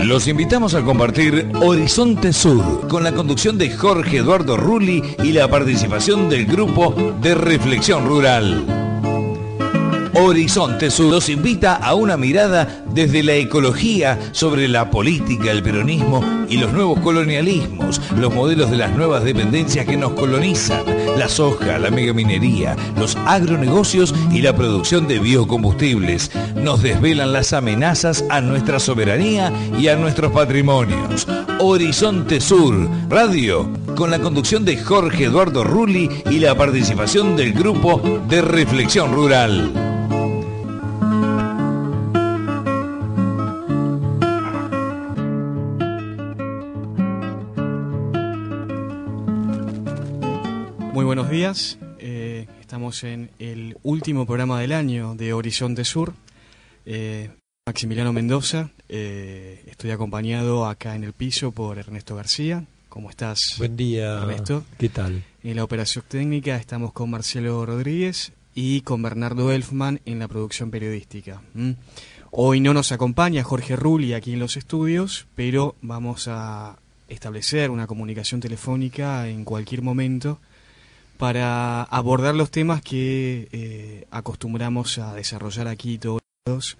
Los invitamos a compartir Horizonte Sur con la conducción de Jorge Eduardo Rulli y la participación del grupo de Reflexión Rural. Horizonte Sur los invita a una mirada desde la ecología sobre la política, el peronismo y los nuevos colonialismos, los modelos de las nuevas dependencias que nos colonizan, la soja, la megaminería, los agronegocios y la producción de biocombustibles. Nos desvelan las amenazas a nuestra soberanía y a nuestros patrimonios. Horizonte Sur, radio, con la conducción de Jorge Eduardo Rulli y la participación del grupo de Reflexión Rural. Muy buenos días, estamos en el último programa del año de Horizonte Sur. Maximiliano Mendoza, estoy acompañado acá en el piso por Ernesto García. ¿Cómo estás? Buen día, Ernesto. ¿Qué tal? En la operación técnica estamos con Marcelo Rodríguez y con Bernardo Elfman en la producción periodística. Hoy no nos acompaña Jorge Rulli aquí en los estudios, pero vamos a establecer una comunicación telefónica en cualquier momento para abordar los temas que acostumbramos a desarrollar aquí todos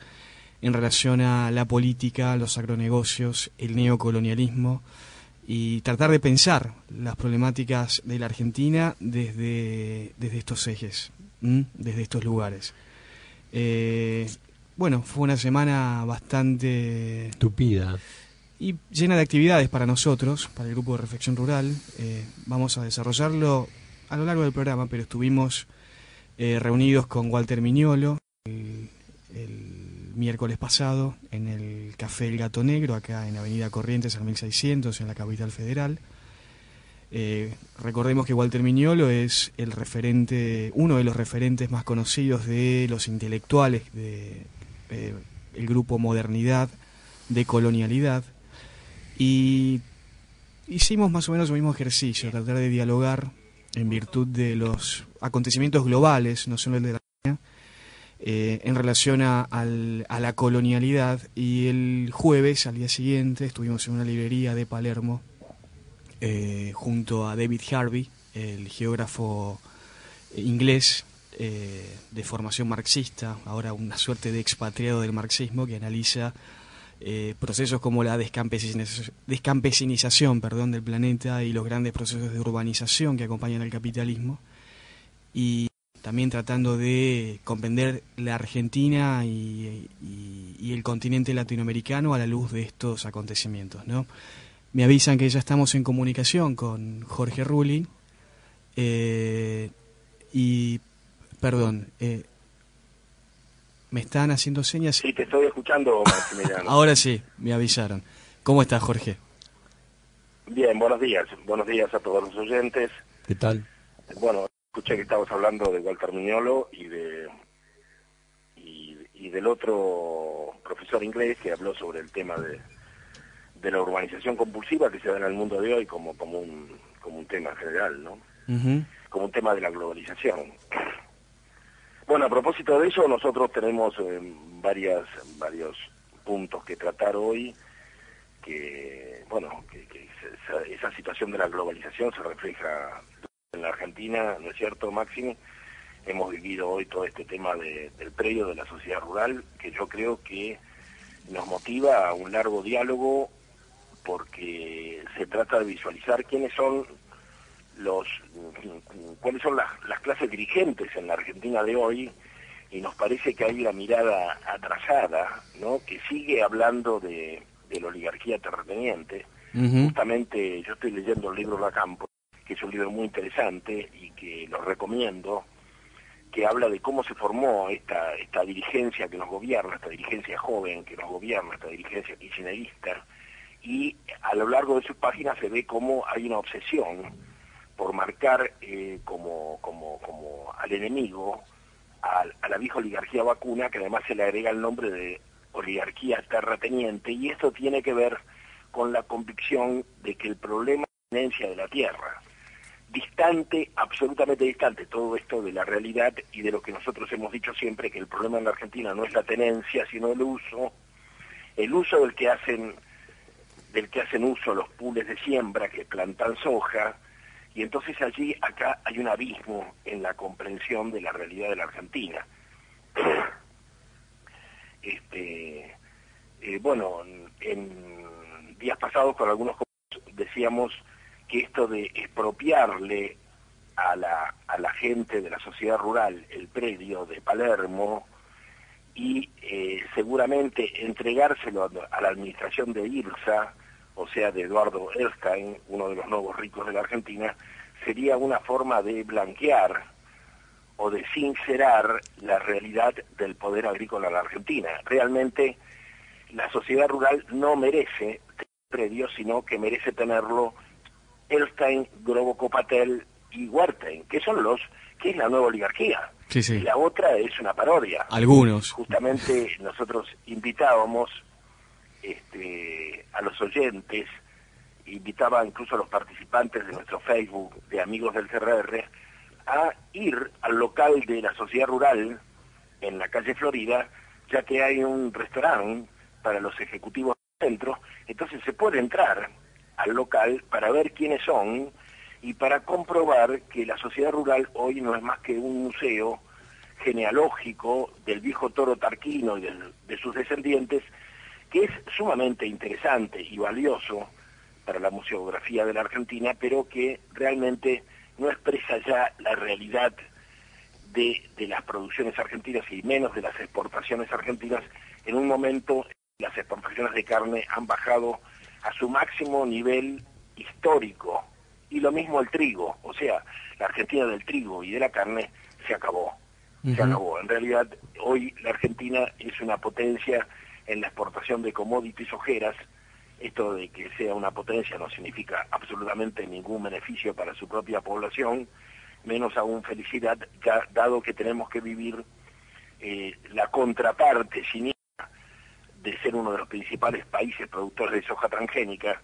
en relación a la política, los agronegocios, el neocolonialismo y tratar de pensar las problemáticas de la Argentina desde estos ejes, desde estos lugares. Bueno, fue una semana bastante tupida y llena de actividades para nosotros, para el grupo de Reflexión Rural. Vamos a desarrollarlo a lo largo del programa, pero estuvimos reunidos con Walter Miñolo el miércoles pasado en el Café El Gato Negro, acá en Avenida Corrientes al 1600, en la capital federal. Recordemos que Walter Miñolo es el referente, uno de los referentes más conocidos de los intelectuales de el grupo Modernidad, de Colonialidad, y hicimos más o menos el mismo ejercicio, tratar de dialogar en virtud de los acontecimientos globales, no solo el de la Argentina, en relación a la colonialidad. Y el jueves, al día siguiente, estuvimos en una librería de Palermo junto a David Harvey, el geógrafo inglés de formación marxista, ahora una suerte de expatriado del marxismo, que analiza procesos como la descampesinización del planeta y los grandes procesos de urbanización que acompañan al capitalismo, y también tratando de comprender la Argentina y el continente latinoamericano a la luz de estos acontecimientos, ¿no? Me avisan que ya estamos en comunicación con Jorge Rulli y, perdón, me están haciendo señas. Sí, te estoy escuchando, Maximiliano. Ahora sí, me avisaron. ¿Cómo estás, Jorge? Bien, buenos días. Buenos días a todos los oyentes. ¿Qué tal? Bueno, escuché que estabas hablando de Walter Miñolo y del otro profesor inglés que habló sobre el tema de la urbanización compulsiva que se da en el mundo de hoy como un tema general, ¿no? Uh-huh. Como un tema de la globalización. Bueno, a propósito de eso, nosotros tenemos varios puntos que tratar hoy, que esa situación de la globalización se refleja en la Argentina, ¿no es cierto, Máximo? Hemos vivido hoy todo este tema del predio de la sociedad rural, que yo creo que nos motiva a un largo diálogo, porque se trata de visualizar cuáles son las clases dirigentes en la Argentina de hoy, y nos parece que hay una mirada atrasada, ¿no?, que sigue hablando de la oligarquía terrateniente. Uh-huh. Justamente yo estoy leyendo el libro La Campo, que es un libro muy interesante y que lo recomiendo, que habla de cómo se formó esta dirigencia que nos gobierna, esta dirigencia joven que nos gobierna, esta dirigencia kirchnerista, y a lo largo de sus páginas se ve cómo hay una obsesión por marcar como al enemigo, a la vieja oligarquía vacuna, que además se le agrega el nombre de oligarquía terrateniente, y esto tiene que ver con la convicción de que el problema es la tenencia de la tierra, distante, absolutamente distante, todo esto de la realidad y de lo que nosotros hemos dicho siempre, que el problema en la Argentina no es la tenencia, sino el uso del que hacen del que hacen uso los pools de siembra que plantan soja, y entonces acá hay un abismo en la comprensión de la realidad de la Argentina. Bueno, en días pasados con algunos decíamos que esto de expropiarle a la gente de la sociedad rural el predio de Palermo y seguramente entregárselo a la administración de IRSA, o sea, de Eduardo Erstein, uno de los nuevos ricos de la Argentina, sería una forma de blanquear o de sincerar la realidad del poder agrícola en la Argentina. Realmente la sociedad rural no merece predio, sino que merece tenerlo Erstein, Grobo Copatel y Wertheim, que es la nueva oligarquía. Sí, sí. Y la otra es una parodia. Algunos. Justamente nosotros invitábamos a los oyentes, invitaba incluso a los participantes de nuestro Facebook de Amigos del CRR, a ir al local de la sociedad rural en la calle Florida, ya que hay un restaurante para los ejecutivos del centro, entonces se puede entrar al local para ver quiénes son y para comprobar que la sociedad rural hoy no es más que un museo genealógico del viejo Toro Tarquino y de sus descendientes, que es sumamente interesante y valioso para la museografía de la Argentina, pero que realmente no expresa ya la realidad de las producciones argentinas y menos de las exportaciones argentinas. En un momento las exportaciones de carne han bajado a su máximo nivel histórico, y lo mismo el trigo, o sea, la Argentina del trigo y de la carne se acabó. Se acabó. En realidad, hoy la Argentina es una potencia en la exportación de commodities ojeras. Esto de que sea una potencia no significa absolutamente ningún beneficio para su propia población, menos aún felicidad, dado que tenemos que vivir la contraparte siniestra de ser uno de los principales países productores de soja transgénica,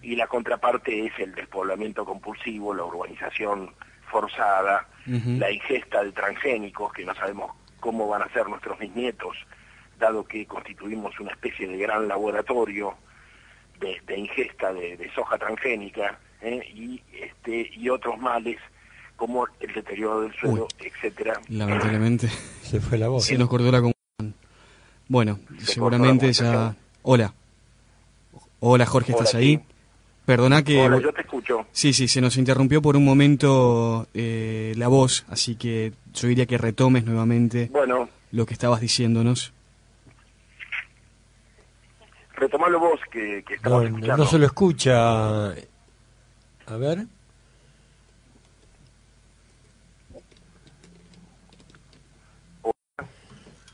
y la contraparte es el despoblamiento compulsivo, la urbanización forzada, la ingesta de transgénicos, que no sabemos cómo van a ser nuestros bisnietos, dado que constituimos una especie de gran laboratorio de ingesta de soja transgénica, y otros males como el deterioro del suelo, etcétera. Lamentablemente se fue la voz. Se nos cortó la comunicación. Bueno, seguramente ya... Hola. Hola, Jorge, ¿estás ahí? Sí. Perdona que... Hola, yo te escucho. Sí, se nos interrumpió por un momento la voz, así que yo diría que retomes nuevamente lo que estabas diciéndonos. Retomalo vos, que estabas escuchando. No se lo escucha. A ver.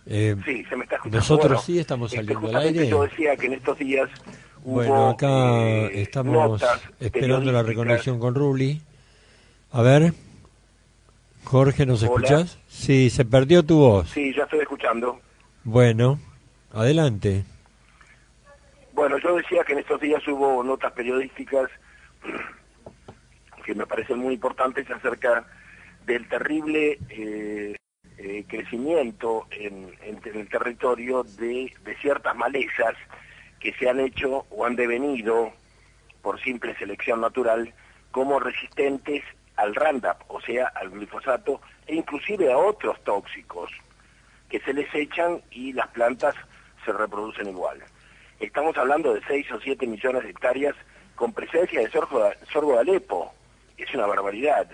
Sí, se me está escuchando. Nosotros sí estamos saliendo al aire. Yo decía que en estos días hubo, acá estamos esperando la reconexión con Ruli. A ver, Jorge, ¿nos escuchás? Sí, se perdió tu voz. Sí, ya estoy escuchando. Bueno, adelante. Bueno, yo decía que en estos días hubo notas periodísticas que me parecen muy importantes acerca del terrible crecimiento en el territorio de ciertas malezas que se han hecho o han devenido por simple selección natural como resistentes al Roundup, o sea, al glifosato, e inclusive a otros tóxicos que se les echan y las plantas se reproducen igual. Estamos hablando de 6 o 7 millones de hectáreas con presencia de sorgo de Alepo, es una barbaridad,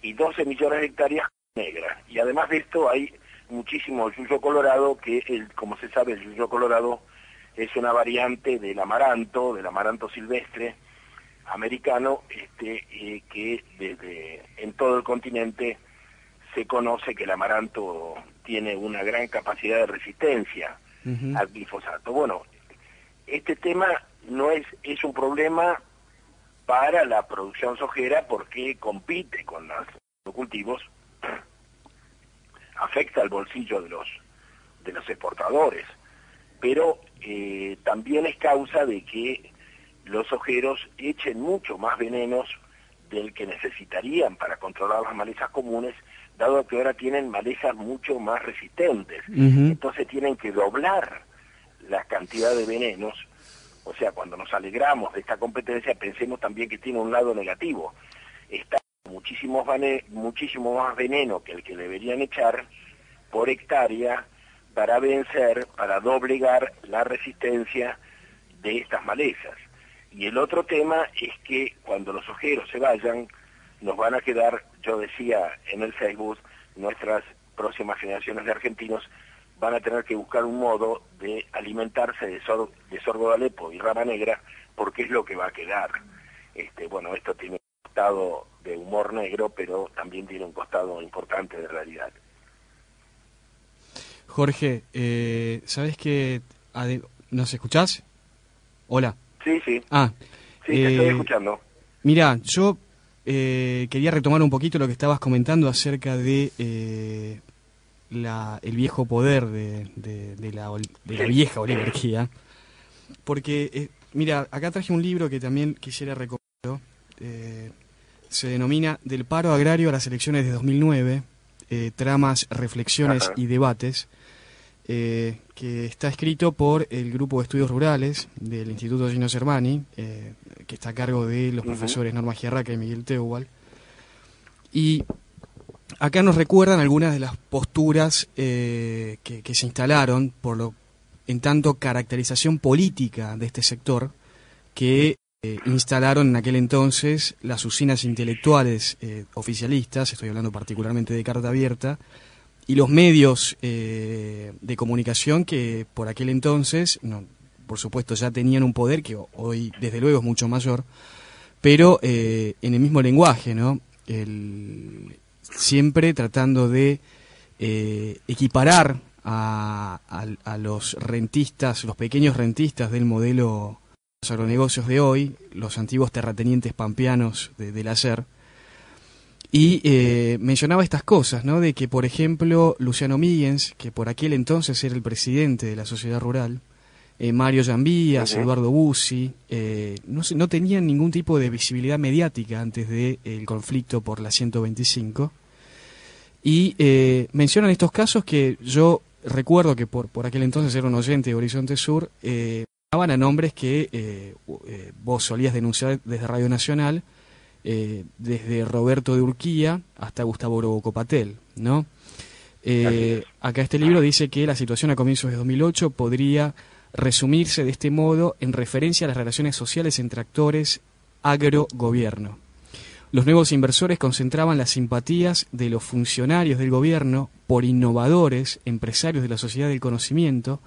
y 12 millones de hectáreas negra. Y además de esto hay muchísimo yuyo colorado, que como se sabe el yuyo colorado es una variante del amaranto silvestre americano, que en todo el continente se conoce que el amaranto tiene una gran capacidad de resistencia al glifosato. Bueno, este tema no es un problema para la producción sojera porque compite con los cultivos, afecta al bolsillo de los exportadores, pero también es causa de que los sojeros echen mucho más venenos del que necesitarían para controlar las malezas comunes, dado que ahora tienen malezas mucho más resistentes. Entonces tienen que doblar la cantidad de venenos O sea, cuando nos alegramos de esta competencia, pensemos también que tiene un lado negativo. Está muchísimo más veneno que el que deberían echar por hectárea para vencer, para doblegar la resistencia de estas malezas. Y el otro tema es que cuando los ojeros se vayan, nos van a quedar, yo decía en el Facebook, nuestras próximas generaciones de argentinos van a tener que buscar un modo de alimentarse de sorgo de Alepo y rama negra, porque es lo que va a quedar. Bueno, esto tiene un costado de humor negro, pero también tiene un costado importante de realidad. Jorge, ¿sabes qué? ¿Nos escuchás? Hola. Sí. Sí, te estoy escuchando. Mira, yo quería retomar un poquito lo que estabas comentando acerca de el viejo poder de la vieja oligarquía, porque mira, acá traje un libro que también quisiera recomendar, se denomina Del paro agrario a las elecciones de 2009, tramas, reflexiones y debates, que está escrito por el Grupo de Estudios Rurales del Instituto Gino Germani, que está a cargo de los profesores Norma Giarraca y Miguel Teubal, y acá nos recuerdan algunas de las posturas que se instalaron en tanto caracterización política de este sector que instalaron en aquel entonces las usinas intelectuales oficialistas, estoy hablando particularmente de Carta Abierta, y los medios de comunicación que por aquel entonces, por supuesto, ya tenían un poder que hoy desde luego es mucho mayor, pero en el mismo lenguaje, ¿no? Siempre tratando de equiparar a los rentistas, los pequeños rentistas del modelo de los agronegocios de hoy, los antiguos terratenientes pampeanos del ayer, y mencionaba estas cosas, ¿no? De que, por ejemplo, Luciano Míguez, que por aquel entonces era el presidente de la sociedad rural, Mario Llambías, Eduardo Bussi, no tenían ningún tipo de visibilidad mediática antes del conflicto por la 125, y mencionan estos casos que yo recuerdo que por aquel entonces era un oyente de Horizonte Sur, daban a nombres que vos solías denunciar desde Radio Nacional, desde Roberto de Urquía hasta Gustavo Robocopatel, ¿no? Acá este libro dice que la situación a comienzos de 2008 podría resumirse de este modo en referencia a las relaciones sociales entre actores agro-gobierno. Los nuevos inversores concentraban las simpatías de los funcionarios del gobierno por innovadores, empresarios de la sociedad del conocimiento,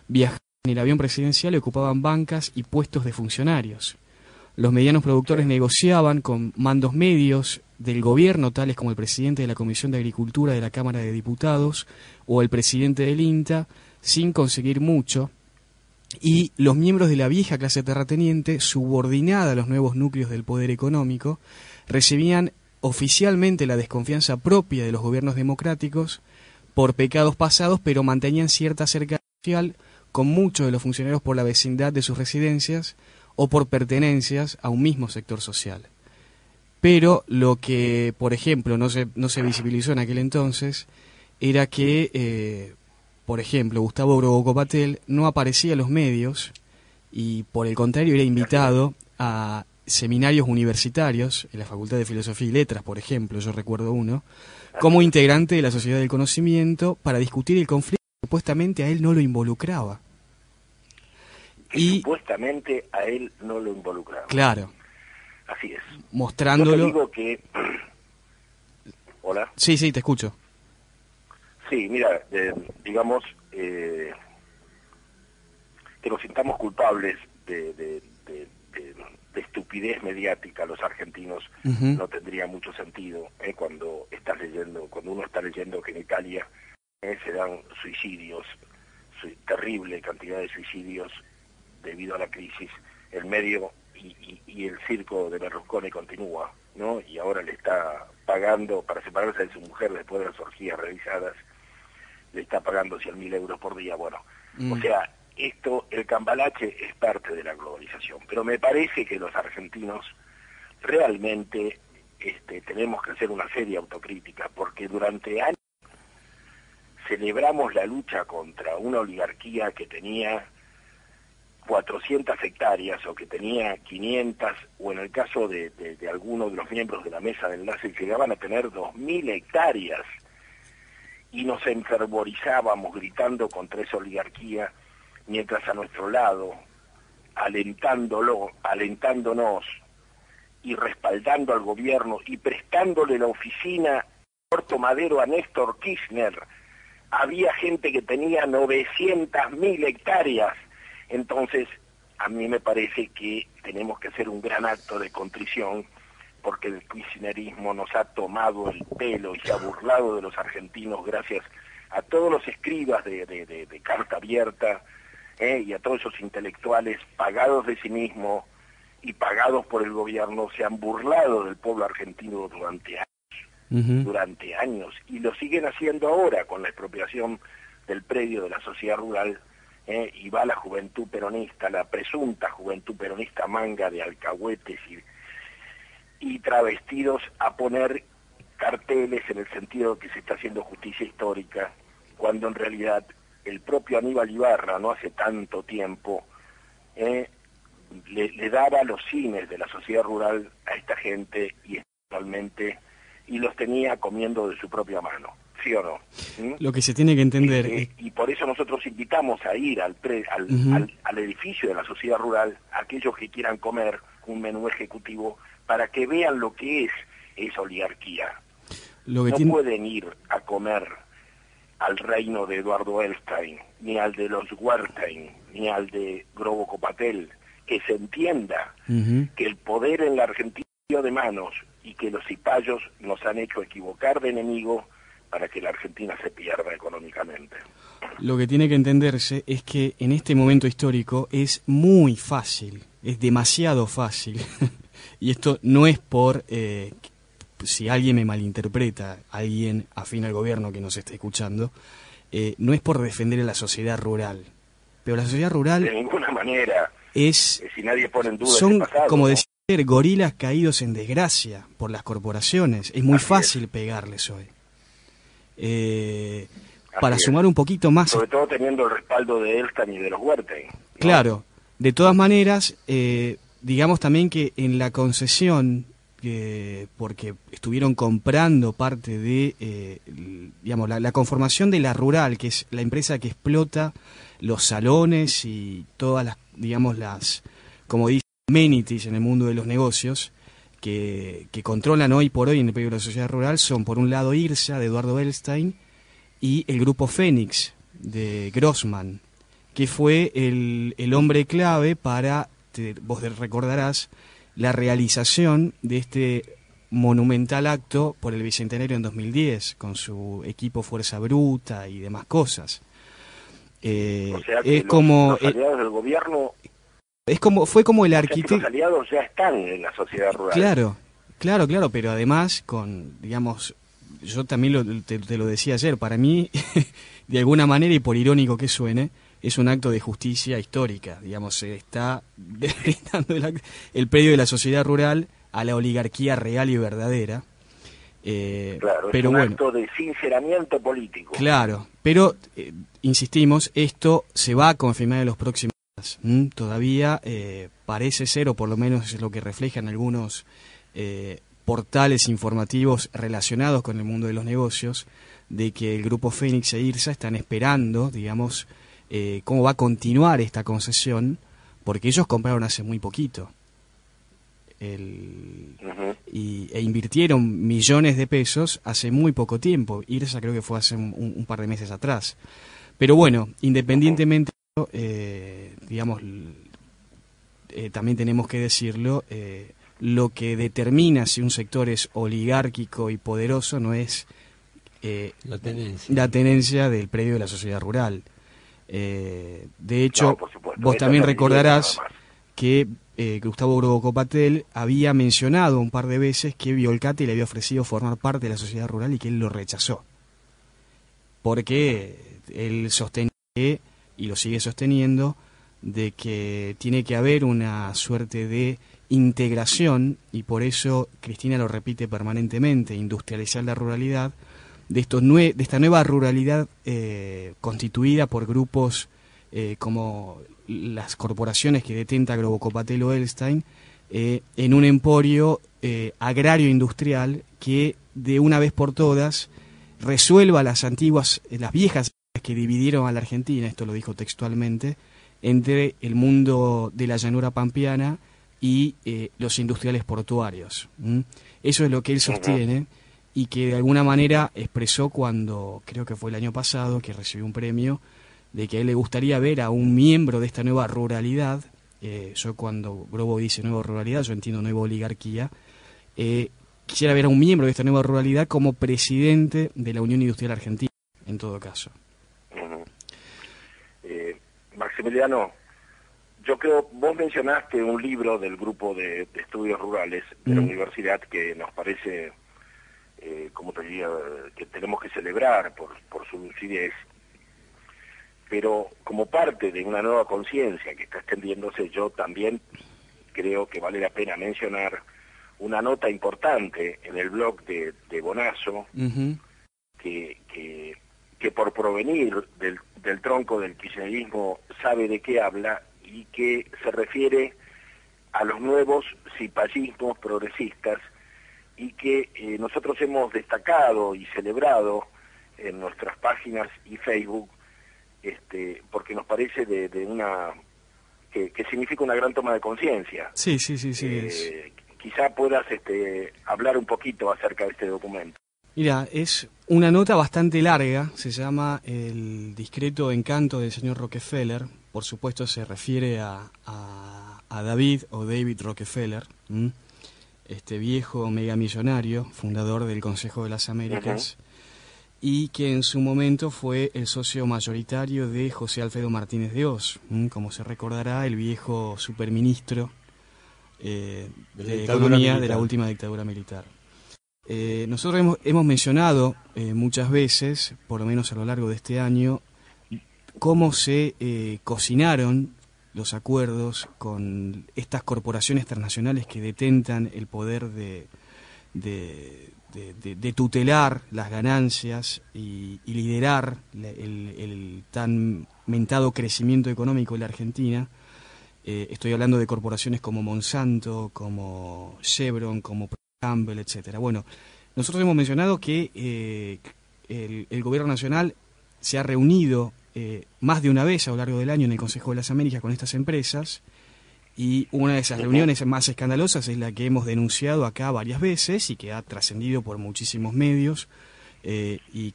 viajaban en el avión presidencial y ocupaban bancas y puestos de funcionarios. Los medianos productores negociaban con mandos medios del gobierno, tales como el presidente de la Comisión de Agricultura de la Cámara de Diputados o el presidente del INTA, sin conseguir mucho, y los miembros de la vieja clase terrateniente, subordinada a los nuevos núcleos del poder económico, recibían oficialmente la desconfianza propia de los gobiernos democráticos por pecados pasados, pero mantenían cierta cercanía social con muchos de los funcionarios por la vecindad de sus residencias o por pertenencias a un mismo sector social. Pero lo que, por ejemplo, no se visibilizó en aquel entonces era que, por ejemplo, Gustavo Robocopatel no aparecía en los medios y, por el contrario, era invitado a seminarios universitarios en la Facultad de Filosofía y Letras, por ejemplo, yo recuerdo uno, como integrante de la Sociedad del Conocimiento para discutir el conflicto que supuestamente a él no lo involucraba. Supuestamente a él no lo involucraba. Claro. Así es. Mostrándolo. Yo te digo que... ¿Hola? Sí, te escucho. Sí, mira, digamos, que nos sintamos culpables de estupidez mediática los argentinos no tendría mucho sentido cuando uno está leyendo que en Italia se dan suicidios, terrible cantidad de suicidios debido a la crisis, el medio y el circo de Berlusconi continúa, ¿no? Y ahora le está pagando, para separarse de su mujer después de las orgías realizadas, le está pagando 100.000 euros por día. Bueno, o sea, el cambalache es parte de la globalización, pero me parece que los argentinos realmente tenemos que hacer una seria autocrítica, porque durante años celebramos la lucha contra una oligarquía que tenía 400 hectáreas o que tenía 500, o en el caso de algunos de los miembros de la mesa de enlace llegaban a tener 2000 hectáreas, y nos enfervorizábamos gritando contra esa oligarquía, mientras a nuestro lado, alentándonos y respaldando al gobierno y prestándole la oficina Puerto Madero a Néstor Kirchner, había gente que tenía 900.000 hectáreas. Entonces, a mí me parece que tenemos que hacer un gran acto de contrición, porque el kirchnerismo nos ha tomado el pelo y se ha burlado de los argentinos gracias a todos los escribas de carta abierta, y a todos esos intelectuales pagados de sí mismos y pagados por el gobierno, se han burlado del pueblo argentino durante años, y lo siguen haciendo ahora con la expropiación del predio de la sociedad rural, y va la juventud peronista, la presunta juventud peronista manga de alcahuetes y travestidos a poner carteles en el sentido de que se está haciendo justicia histórica, cuando en realidad el propio Aníbal Ibarra, no hace tanto tiempo, le daba los cines de la sociedad rural a esta gente y los tenía comiendo de su propia mano, ¿sí o no? Lo que se tiene que entender... y por eso nosotros invitamos a ir al edificio de la sociedad rural a aquellos que quieran comer un menú ejecutivo, para que vean lo que es esa oligarquía. Pueden ir a comer al reino de Eduardo Elstein, ni al de los Wertheim, ni al de Grobo Copatel. Que se entienda que el poder en la Argentina dio de manos, y que los cipayos nos han hecho equivocar de enemigo para que la Argentina se pierda económicamente. Lo que tiene que entenderse es que en este momento histórico es muy fácil, es demasiado fácil, y esto no es por, si alguien me malinterpreta, alguien afín al gobierno que nos esté escuchando, no es por defender a la sociedad rural, pero la sociedad rural... De ninguna manera. Si nadie pone en duda son, ese pasado, como ¿no? decía, gorilas caídos en desgracia por las corporaciones. Es muy fácil pegarles hoy. Para sumar un poquito más... Sobre todo teniendo el respaldo de Elstein y de los Wertheim, ¿no? Claro. De todas maneras, digamos también que en la concesión, porque estuvieron comprando parte de, digamos, la conformación de la rural, que es la empresa que explota los salones y todas las, digamos, como dice, amenities en el mundo de los negocios, que controlan hoy por hoy en el periodo de la sociedad rural, son por un lado IRSA de Eduardo Elstein y el grupo Fénix de Grossman, que fue el hombre clave para, vos recordarás, la realización de este monumental acto por el Bicentenario en 2010, con su equipo Fuerza Bruta y demás cosas. O sea que es como los aliados del gobierno... fue como el arquitecto... Los aliados ya están en la sociedad rural. Claro, pero además digamos, yo también te lo decía ayer, para mí, de alguna manera, y por irónico que suene, es un acto de justicia histórica, digamos, se está brindando el predio de la sociedad rural a la oligarquía real y verdadera. Claro, pero es un acto de sinceramiento político. Claro, pero insistimos, esto se va a confirmar en los próximos días. Todavía parece ser, o por lo menos es lo que reflejan algunos portales informativos relacionados con el mundo de los negocios, de que el grupo Fénix e IRSA están esperando, digamos, cómo va a continuar esta concesión, porque ellos compraron hace muy poquito e invirtieron millones de pesos hace muy poco tiempo. IRSA creo que fue hace un par de meses atrás. Pero bueno, independientemente, digamos, también tenemos que decirlo, lo que determina si un sector es oligárquico y poderoso no es la tenencia del predio de la sociedad rural. De hecho, vos también recordarás que Gustavo Grobo Copatel había mencionado un par de veces que Violcati le había ofrecido formar parte de la sociedad rural y que él lo rechazó. Porque él sostenía, y lo sigue sosteniendo, de que tiene que haber una suerte de integración, y por eso Cristina lo repite permanentemente, industrializar la ruralidad, de esta nueva ruralidad constituida por grupos como las corporaciones que detenta Grobocopatel-Oelstein, en un emporio agrario-industrial que de una vez por todas resuelva las viejas que dividieron a la Argentina, esto lo dijo textualmente, entre el mundo de la llanura pampeana y los industriales portuarios. Eso es lo que él sostiene y que de alguna manera expresó cuando, creo que fue el año pasado, que recibió un premio, de que a él le gustaría ver a un miembro de esta nueva ruralidad. Yo cuando Grobo dice nueva ruralidad, yo entiendo nueva oligarquía. Quisiera ver a un miembro de esta nueva ruralidad como presidente de la Unión Industrial Argentina, en todo caso. Maximiliano, yo creo, vos mencionaste un libro del grupo de estudios rurales de la universidad que nos parece, como te diría, que tenemos que celebrar por su lucidez, pero como parte de una nueva conciencia que está extendiéndose, yo también creo que vale la pena mencionar una nota importante en el blog de Bonazo, que por provenir del tronco del kirchnerismo sabe de qué habla y que se refiere a los nuevos cipallismos progresistas y que nosotros hemos destacado y celebrado en nuestras páginas y Facebook, porque nos parece que significa una gran toma de conciencia. Sí. Quizá puedas hablar un poquito acerca de este documento. Mira, es una nota bastante larga, se llama El discreto encanto del señor Rockefeller, por supuesto se refiere a David o David Rockefeller, este viejo megamillonario, fundador del Consejo de las Américas, y que en su momento fue el socio mayoritario de José Alfredo Martínez de Hoz, como se recordará, el viejo superministro de Economía de la última dictadura militar. Nosotros hemos mencionado muchas veces, por lo menos a lo largo de este año, cómo se cocinaron los acuerdos con estas corporaciones transnacionales que detentan el poder de tutelar las ganancias y liderar el tan mentado crecimiento económico de la Argentina. Estoy hablando de corporaciones como Monsanto, como Chevron, como Campbell, etcétera. Bueno, nosotros hemos mencionado que el gobierno nacional se ha reunido más de una vez a lo largo del año en el Consejo de las Américas con estas empresas, y una de esas reuniones más escandalosas es la que hemos denunciado acá varias veces y que ha trascendido por muchísimos medios y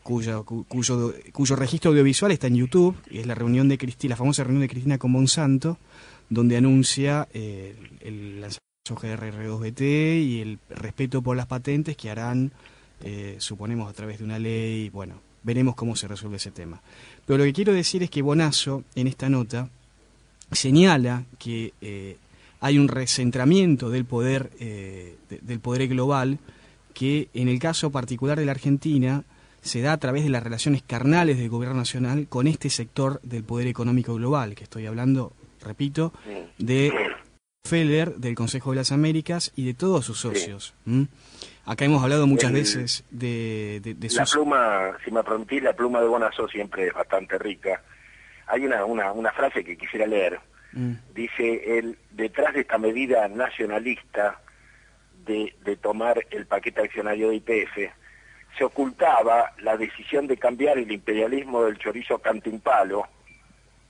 cuyo registro audiovisual está en YouTube, y es la reunión de la famosa reunión de Cristina con Monsanto, donde anuncia el lanzamiento GRR2BT y el respeto por las patentes que harán, suponemos, a través de una ley. Bueno, veremos cómo se resuelve ese tema. Pero lo que quiero decir es que Bonazo, en esta nota, señala que hay un recentramiento del poder global que, en el caso particular de la Argentina, se da a través de las relaciones carnales del gobierno nacional con este sector del poder económico global, que estoy hablando, repito, de Rockefeller, del Consejo de las Américas y de todos sus socios. Acá hemos hablado muchas veces de la pluma, si me permitís, la pluma de Bonazo siempre es bastante rica. Hay una frase que quisiera leer. Dice él: detrás de esta medida nacionalista de tomar el paquete accionario de YPF, se ocultaba la decisión de cambiar el imperialismo del chorizo cantimpalo,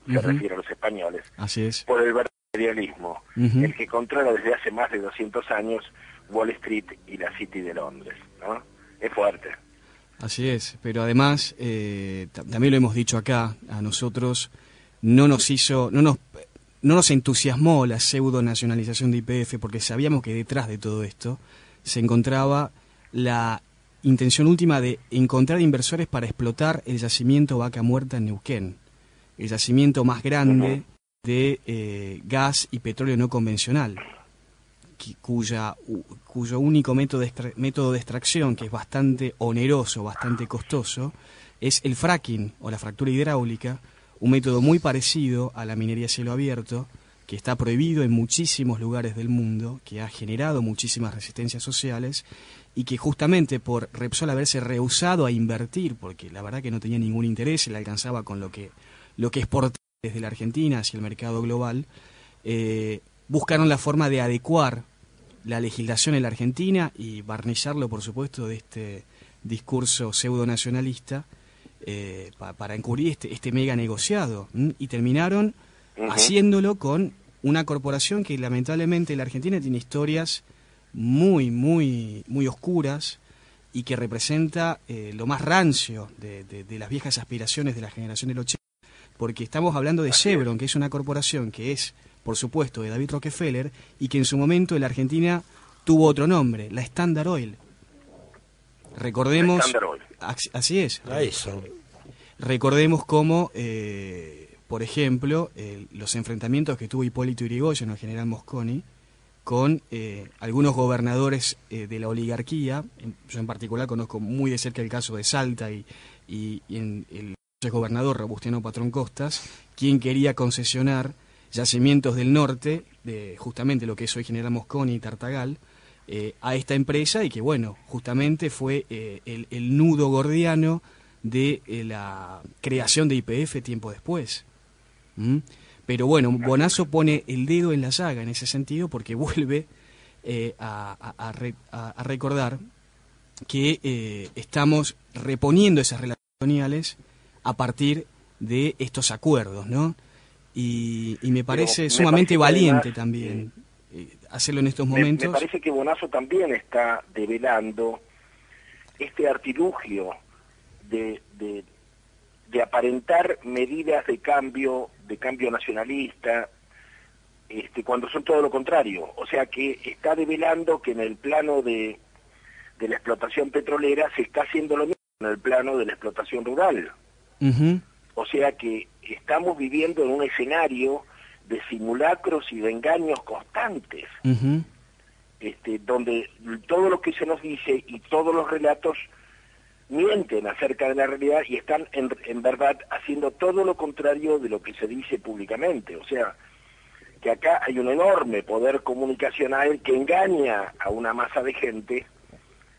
se refiere a los españoles, así es, por el verdadero imperialismo, el que controla desde hace más de 200 años Wall Street y la City de Londres, ¿no? Es fuerte. Así es, pero además, también lo hemos dicho acá, a nosotros no nos entusiasmó la pseudo nacionalización de YPF, porque sabíamos que detrás de todo esto se encontraba la intención última de encontrar inversores para explotar el yacimiento Vaca Muerta en Neuquén, el yacimiento más grande de gas y petróleo no convencional, cuyo único método de extracción, que es bastante oneroso, bastante costoso, es el fracking o la fractura hidráulica, un método muy parecido a la minería a cielo abierto, que está prohibido en muchísimos lugares del mundo, que ha generado muchísimas resistencias sociales y que justamente por Repsol haberse rehusado a invertir, porque la verdad que no tenía ningún interés, le alcanzaba con lo que lo que exportaban desde la Argentina hacia el mercado global, buscaron la forma de adecuar la legislación en la Argentina y barnizarlo, por supuesto, de este discurso pseudonacionalista para encubrir este mega negociado. Y terminaron haciéndolo con una corporación que lamentablemente la Argentina tiene historias muy, muy, muy oscuras y que representa lo más rancio de las viejas aspiraciones de la generación del 80, porque estamos hablando de Chevron, que es una corporación que es, por supuesto, de David Rockefeller, y que en su momento en la Argentina tuvo otro nombre, la Standard Oil. Recordemos... Standard Oil. Así es. Eso. Recordemos cómo, por ejemplo, los enfrentamientos que tuvo Hipólito Yrigoyen, el general Mosconi, con algunos gobernadores de la oligarquía. Yo en particular conozco muy de cerca el caso de Salta y en el gobernador Robustiano Patrón Costas, quien quería concesionar yacimientos del norte, de justamente lo que es hoy General Mosconi y Tartagal, a esta empresa, y que bueno, justamente fue el nudo gordiano de la creación de YPF tiempo después. Pero bueno, Bonazo pone el dedo en la llaga en ese sentido, porque vuelve a recordar que estamos reponiendo esas relaciones coloniales a partir de estos acuerdos, ¿no? Y me parece sumamente valiente además, también hacerlo en estos momentos. Me parece que Bonazo también está develando este artilugio de aparentar medidas de cambio nacionalista, cuando son todo lo contrario. O sea que está develando que en el plano de la explotación petrolera se está haciendo lo mismo en el plano de la explotación rural. O sea que estamos viviendo en un escenario de simulacros y de engaños constantes, donde todo lo que se nos dice y todos los relatos mienten acerca de la realidad y están en verdad haciendo todo lo contrario de lo que se dice públicamente. O sea, que acá hay un enorme poder comunicacional que engaña a una masa de gente,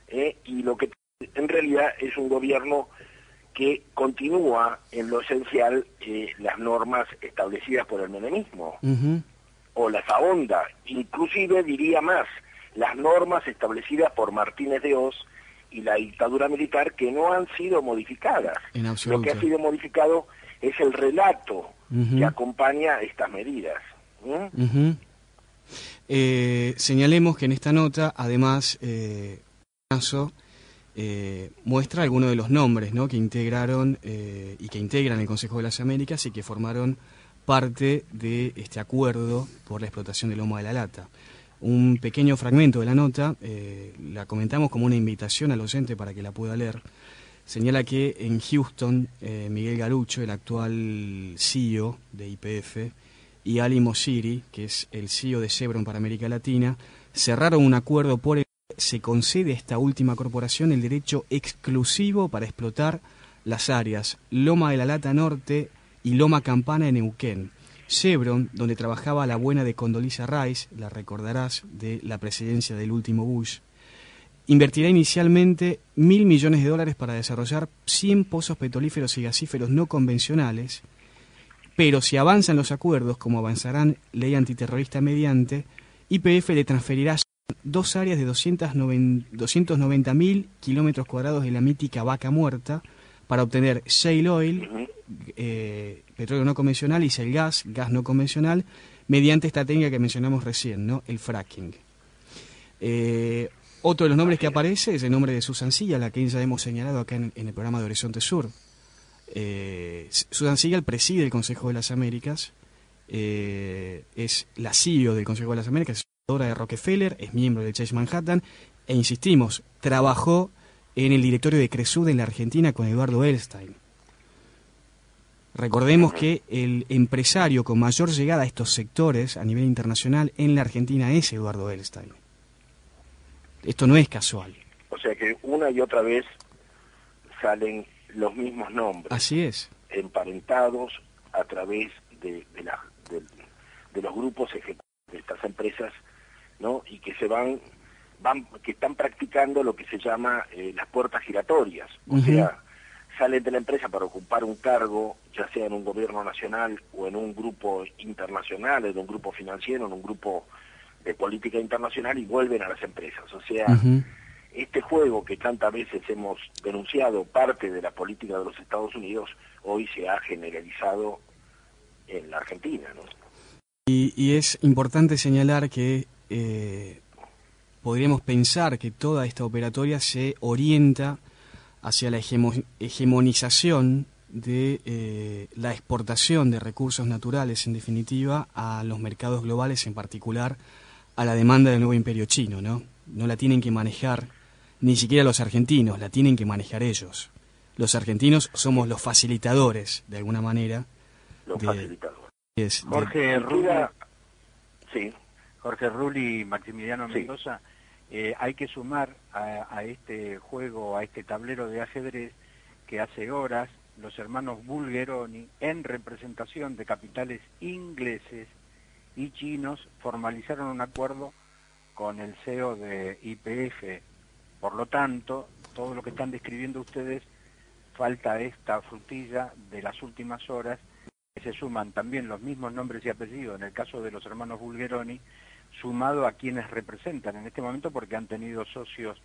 y lo que en realidad es un gobierno que continúa en lo esencial las normas establecidas por el menemismo, o las ahonda, inclusive diría más, las normas establecidas por Martínez de Hoz y la dictadura militar, que no han sido modificadas. Lo que ha sido modificado es el relato que acompaña estas medidas. Señalemos que en esta nota, además, muestra algunos de los nombres, ¿no?, que integraron y que integran el Consejo de las Américas y que formaron parte de este acuerdo por la explotación del lomo de la lata. Un pequeño fragmento de la nota, la comentamos como una invitación al oyente para que la pueda leer. Señala que en Houston, Miguel Garucho, el actual CEO de YPF, y Ali Mosseri, que es el CEO de Chevron para América Latina, cerraron un acuerdo por el que se concede a esta última corporación el derecho exclusivo para explotar las áreas Loma de la Lata Norte y Loma Campana en Neuquén. Chevron, donde trabajaba la buena de Condoleezza Rice, la recordarás, de la presidencia del último Bush, invertirá inicialmente $1.000 millones para desarrollar 100 pozos petrolíferos y gasíferos no convencionales, pero si avanzan los acuerdos, como avanzarán ley antiterrorista mediante, YPF le transferirá dos áreas de 290.000 kilómetros cuadrados de la mítica Vaca Muerta para obtener shale oil, petróleo no convencional, y shale gas no convencional, mediante esta técnica que mencionamos recién, ¿no?, el fracking. Otro de los nombres que aparece es el nombre de Susan Sigal, a quien ya hemos señalado acá en el programa de Horizonte Sur. Susan Sigal preside el Consejo de las Américas, es la CEO del Consejo de las Américas, es fundadora de Rockefeller, es miembro del Chase Manhattan, e insistimos, trabajó en el directorio de Cresud en la Argentina con Eduardo Elstein. Recordemos que el empresario con mayor llegada a estos sectores a nivel internacional en la Argentina es Eduardo Elstein. Esto no es casual. O sea que una y otra vez salen los mismos nombres. Así es. Emparentados a través de los grupos ejecutivos de estas empresas, ¿no? Y que que están practicando lo que se llama las puertas giratorias. O sea, salen de la empresa para ocupar un cargo, ya sea en un gobierno nacional o en un grupo internacional, en un grupo financiero, en un grupo de política internacional, y vuelven a las empresas. O sea, este juego que tantas veces hemos denunciado, parte de la política de los Estados Unidos, hoy se ha generalizado en la Argentina, ¿no? Y es importante señalar que podríamos pensar que toda esta operatoria se orienta hacia la hegemonización de la exportación de recursos naturales, en definitiva, a los mercados globales, en particular a la demanda del nuevo imperio chino, ¿no? No la tienen que manejar ni siquiera los argentinos, la tienen que manejar ellos. Los argentinos somos los facilitadores, de alguna manera. Los facilitadores. Jorge Rulli, sí. Jorge Rulli y Maximiliano Mendoza, hay que sumar a este juego, a este tablero de ajedrez, que hace horas los hermanos Bulgeroni, en representación de capitales ingleses y chinos, formalizaron un acuerdo con el CEO de YPF. Por lo tanto, todo lo que están describiendo ustedes, falta esta frutilla de las últimas horas, que se suman también los mismos nombres y apellidos, en el caso de los hermanos Bulgeroni, sumado a quienes representan en este momento, porque han tenido socios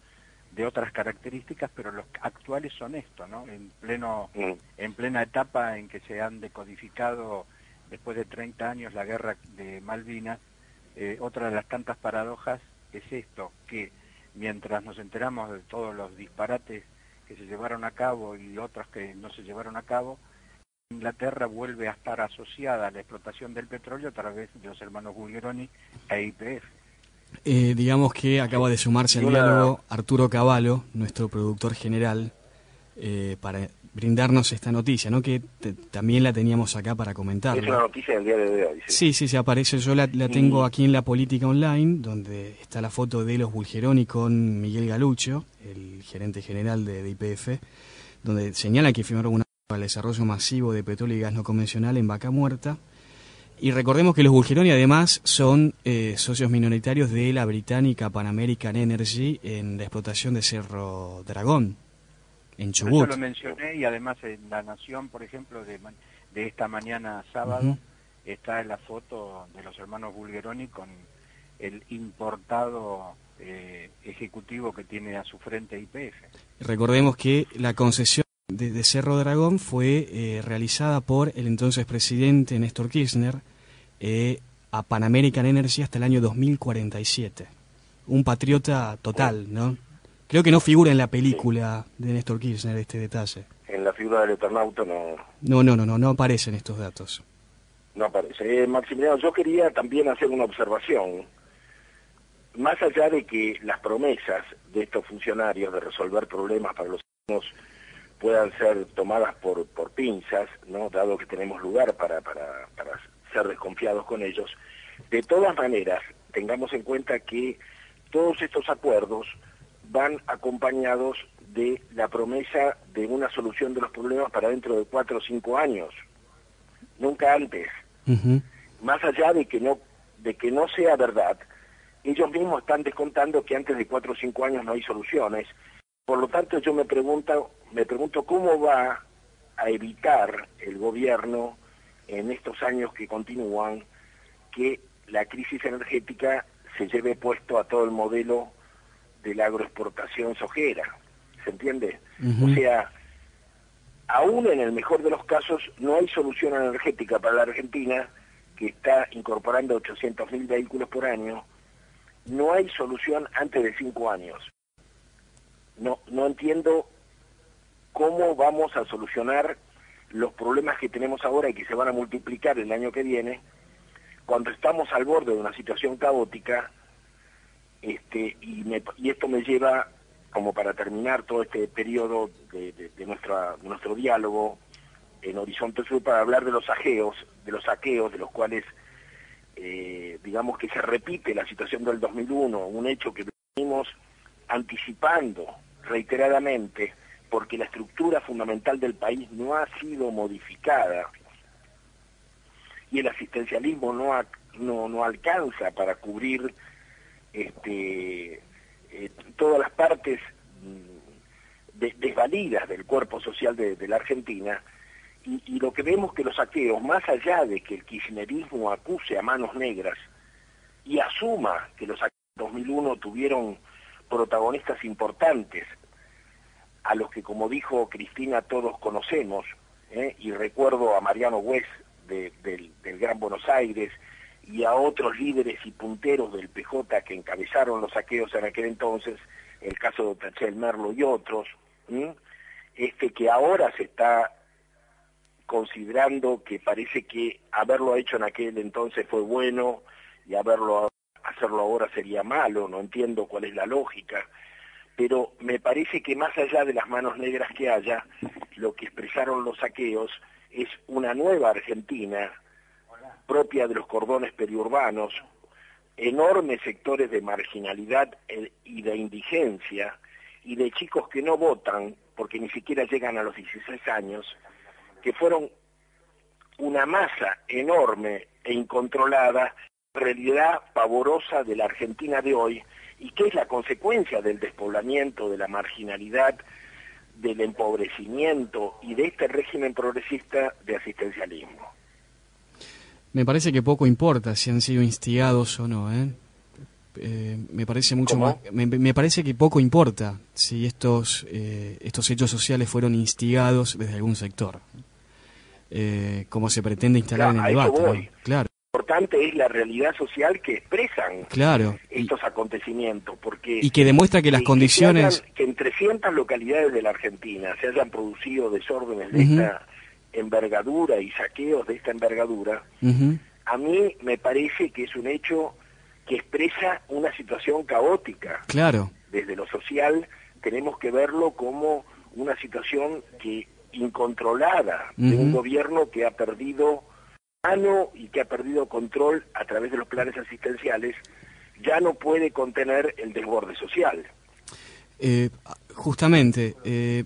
de otras características, pero los actuales son estos, ¿no? En plena etapa en que se han decodificado, después de 30 años, la guerra de Malvinas. Otra de las tantas paradojas es esto, que mientras nos enteramos de todos los disparates que se llevaron a cabo y otros que no se llevaron a cabo, Inglaterra vuelve a estar asociada a la explotación del petróleo a través de los hermanos Bulgeroni e YPF. Digamos que acaba de sumarse al diálogo Arturo Cavallo, nuestro productor general, para brindarnos esta noticia, ¿no? Que también la teníamos acá para comentar. Es una noticia del día de hoy. Sí, se aparece. Yo la tengo aquí en La Política Online, donde está la foto de los Bulgeroni con Miguel Galucho, el gerente general de YPF, donde señala que firmaron un acuerdo para el desarrollo masivo de petróleo y gas no convencional en Vaca Muerta. Y recordemos que los Bulgeroni además son socios minoritarios de la británica Pan American Energy en la explotación de Cerro Dragón, en Chubut. Yo lo mencioné, y además en La Nación, por ejemplo, de esta mañana sábado, está la foto de los hermanos Bulgeroni con el importado ejecutivo que tiene a su frente YPF. Recordemos que la concesión de Cerro Dragón fue realizada por el entonces presidente Néstor Kirchner a Pan American Energy hasta el año 2047. Un patriota total, ¿no? Creo que no figura en la película de Néstor Kirchner este detalle. En la figura del Eternauta no. No aparecen estos datos. No aparece. Maximiliano, yo quería también hacer una observación. Más allá de que las promesas de estos funcionarios de resolver problemas para los ciudadanos puedan ser tomadas por pinzas, ¿no? Dado que tenemos lugar para ser desconfiados con ellos, de todas maneras, tengamos en cuenta que todos estos acuerdos van acompañados de la promesa de una solución de los problemas para dentro de 4 o 5 años, nunca antes. Más allá de que no sea verdad, ellos mismos están descontando que antes de 4 o 5 años no hay soluciones. Por lo tanto, yo me pregunto cómo va a evitar el gobierno en estos años que continúan que la crisis energética se lleve puesto a todo el modelo de la agroexportación sojera. ¿Se entiende? O sea, aún en el mejor de los casos no hay solución energética para la Argentina, que está incorporando 800.000 vehículos por año. No hay solución antes de 5 años. No entiendo cómo vamos a solucionar los problemas que tenemos ahora y que se van a multiplicar el año que viene, cuando estamos al borde de una situación caótica, y esto me lleva, como para terminar todo este periodo de nuestro diálogo en Horizonte Sur, para hablar de los saqueos, de los cuales digamos que se repite la situación del 2001, un hecho que venimos anticipando reiteradamente, porque la estructura fundamental del país no ha sido modificada y el asistencialismo no alcanza para cubrir todas las partes desvalidas del cuerpo social de la Argentina, y lo que vemos que los saqueos, más allá de que el kirchnerismo acuse a manos negras y asuma que los saqueos de 2001 tuvieron protagonistas importantes, a los que, como dijo Cristina, todos conocemos, y recuerdo a Mariano Güez del Gran Buenos Aires, y a otros líderes y punteros del PJ que encabezaron los saqueos en aquel entonces, el caso de Tachel Merlo y otros, que ahora se está considerando que parece que haberlo hecho en aquel entonces fue bueno y hacerlo ahora sería malo. No entiendo cuál es la lógica, pero me parece que más allá de las manos negras que haya, lo que expresaron los saqueos es una nueva Argentina propia de los cordones periurbanos, enormes sectores de marginalidad y de indigencia, y de chicos que no votan porque ni siquiera llegan a los 16 años, que fueron una masa enorme e incontrolada, realidad pavorosa de la Argentina de hoy, y que es la consecuencia del despoblamiento, de la marginalidad, del empobrecimiento y de este régimen progresista de asistencialismo. Me parece que poco importa si han sido instigados o no, me parece mucho ¿Cómo? más. Me parece que poco importa si estos hechos sociales fueron instigados desde algún sector, como se pretende instalar en el debate. ¿No? Claro. Lo importante es la realidad social que expresan estos acontecimientos, porque y que demuestra que las condiciones que en 300 localidades de la Argentina se hayan producido desórdenes de esta envergadura y saqueos de esta envergadura, a mí me parece que es un hecho que expresa una situación caótica. Claro. Desde lo social tenemos que verlo como una situación incontrolada de un gobierno que ha perdido mano y que ha perdido control a través de los planes asistenciales, ya no puede contener el desborde social. Justamente,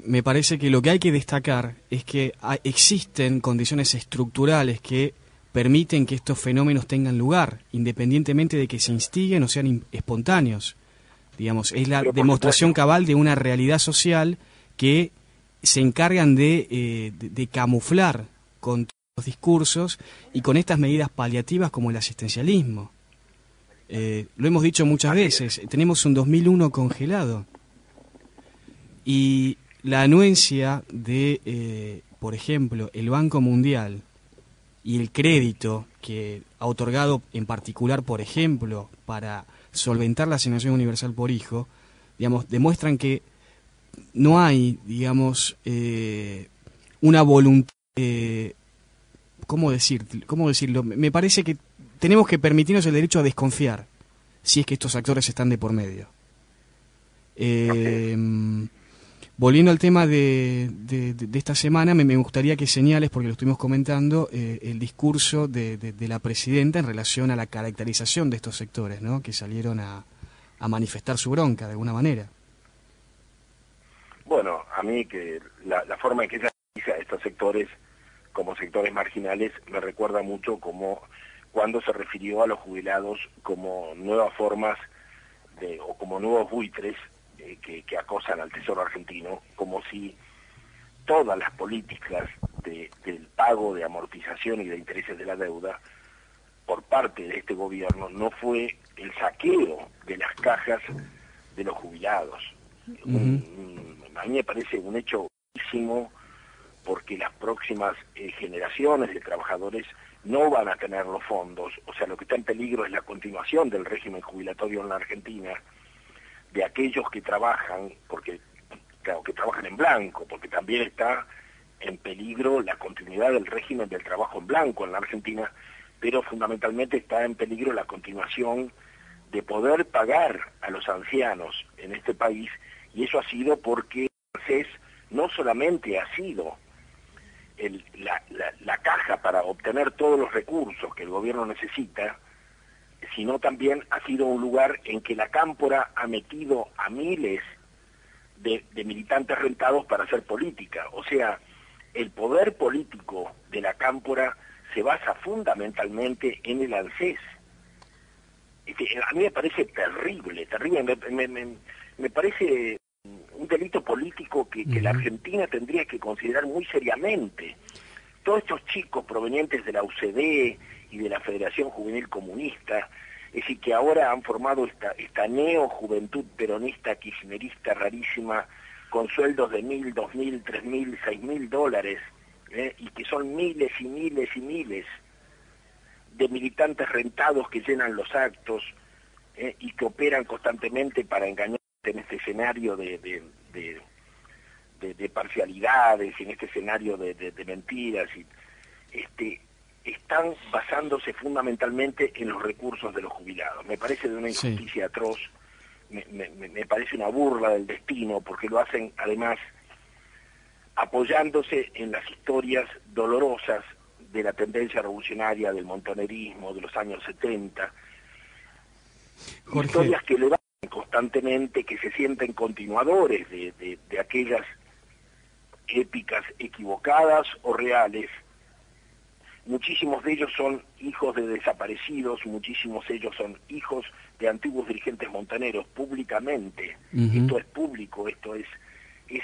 me parece que lo que hay que destacar es que existen condiciones estructurales que permiten que estos fenómenos tengan lugar, independientemente de que se instiguen o sean espontáneos. Digamos, es la demostración cabal de una realidad social que se encargan de camuflar con los discursos y con estas medidas paliativas como el asistencialismo. Lo hemos dicho muchas veces, tenemos un 2001 congelado. Y la anuencia de, por ejemplo, el Banco Mundial y el crédito que ha otorgado en particular, por ejemplo, para solventar la asignación universal por hijo, digamos, demuestran que no hay, digamos, una voluntad, ¿cómo decirlo? Me parece que tenemos que permitirnos el derecho a desconfiar si es que estos actores están de por medio. Volviendo al tema de esta semana, me gustaría que señales, porque lo estuvimos comentando, el discurso de la presidenta en relación a la caracterización de estos sectores, ¿no? Que salieron a manifestar su bronca de alguna manera. Bueno, a mí que la forma en que ella dice a estos sectores como sectores marginales me recuerda mucho como cuando se refirió a los jubilados como nuevas formas o como nuevos buitres que acosan al Tesoro argentino, como si todas las políticas del pago de amortización y de intereses de la deuda por parte de este gobierno no fue el saqueo de las cajas de los jubilados. A mí me parece un hecho gravísimo, porque las próximas generaciones de trabajadores no van a tener los fondos. O sea, lo que está en peligro es la continuación del régimen jubilatorio en la Argentina, de aquellos que trabajan, porque claro, que trabajan en blanco, porque también está en peligro la continuidad del régimen del trabajo en blanco en la Argentina, pero fundamentalmente está en peligro la continuación de poder pagar a los ancianos en este país, y eso ha sido porque CES no solamente ha sido la caja para obtener todos los recursos que el gobierno necesita, sino también ha sido un lugar en que la cámpora ha metido a miles de militantes rentados para hacer política. O sea, el poder político de la cámpora se basa fundamentalmente en el ANSES. A mí me parece terrible, me parece un delito político que la Argentina tendría que considerar muy seriamente. Todos estos chicos provenientes de la UCD y de la Federación Juvenil Comunista, es decir, que ahora han formado esta neo-juventud peronista kirchnerista rarísima, con sueldos de $1.000, $2.000, $3.000, $6.000, y que son miles y miles y miles de militantes rentados que llenan los actos, y que operan constantemente para engañar en este escenario de parcialidades, en este escenario de mentiras, están basándose fundamentalmente en los recursos de los jubilados. Me parece de una injusticia atroz, me parece una burla del destino, porque lo hacen además apoyándose en las historias dolorosas de la tendencia revolucionaria, del montonerismo de los años 70, Jorge. Historias que levantan constantemente, que se sienten continuadores de aquellas épicas equivocadas o reales. Muchísimos de ellos son hijos de desaparecidos, muchísimos de ellos son hijos de antiguos dirigentes montoneros, públicamente. Esto es público, esto es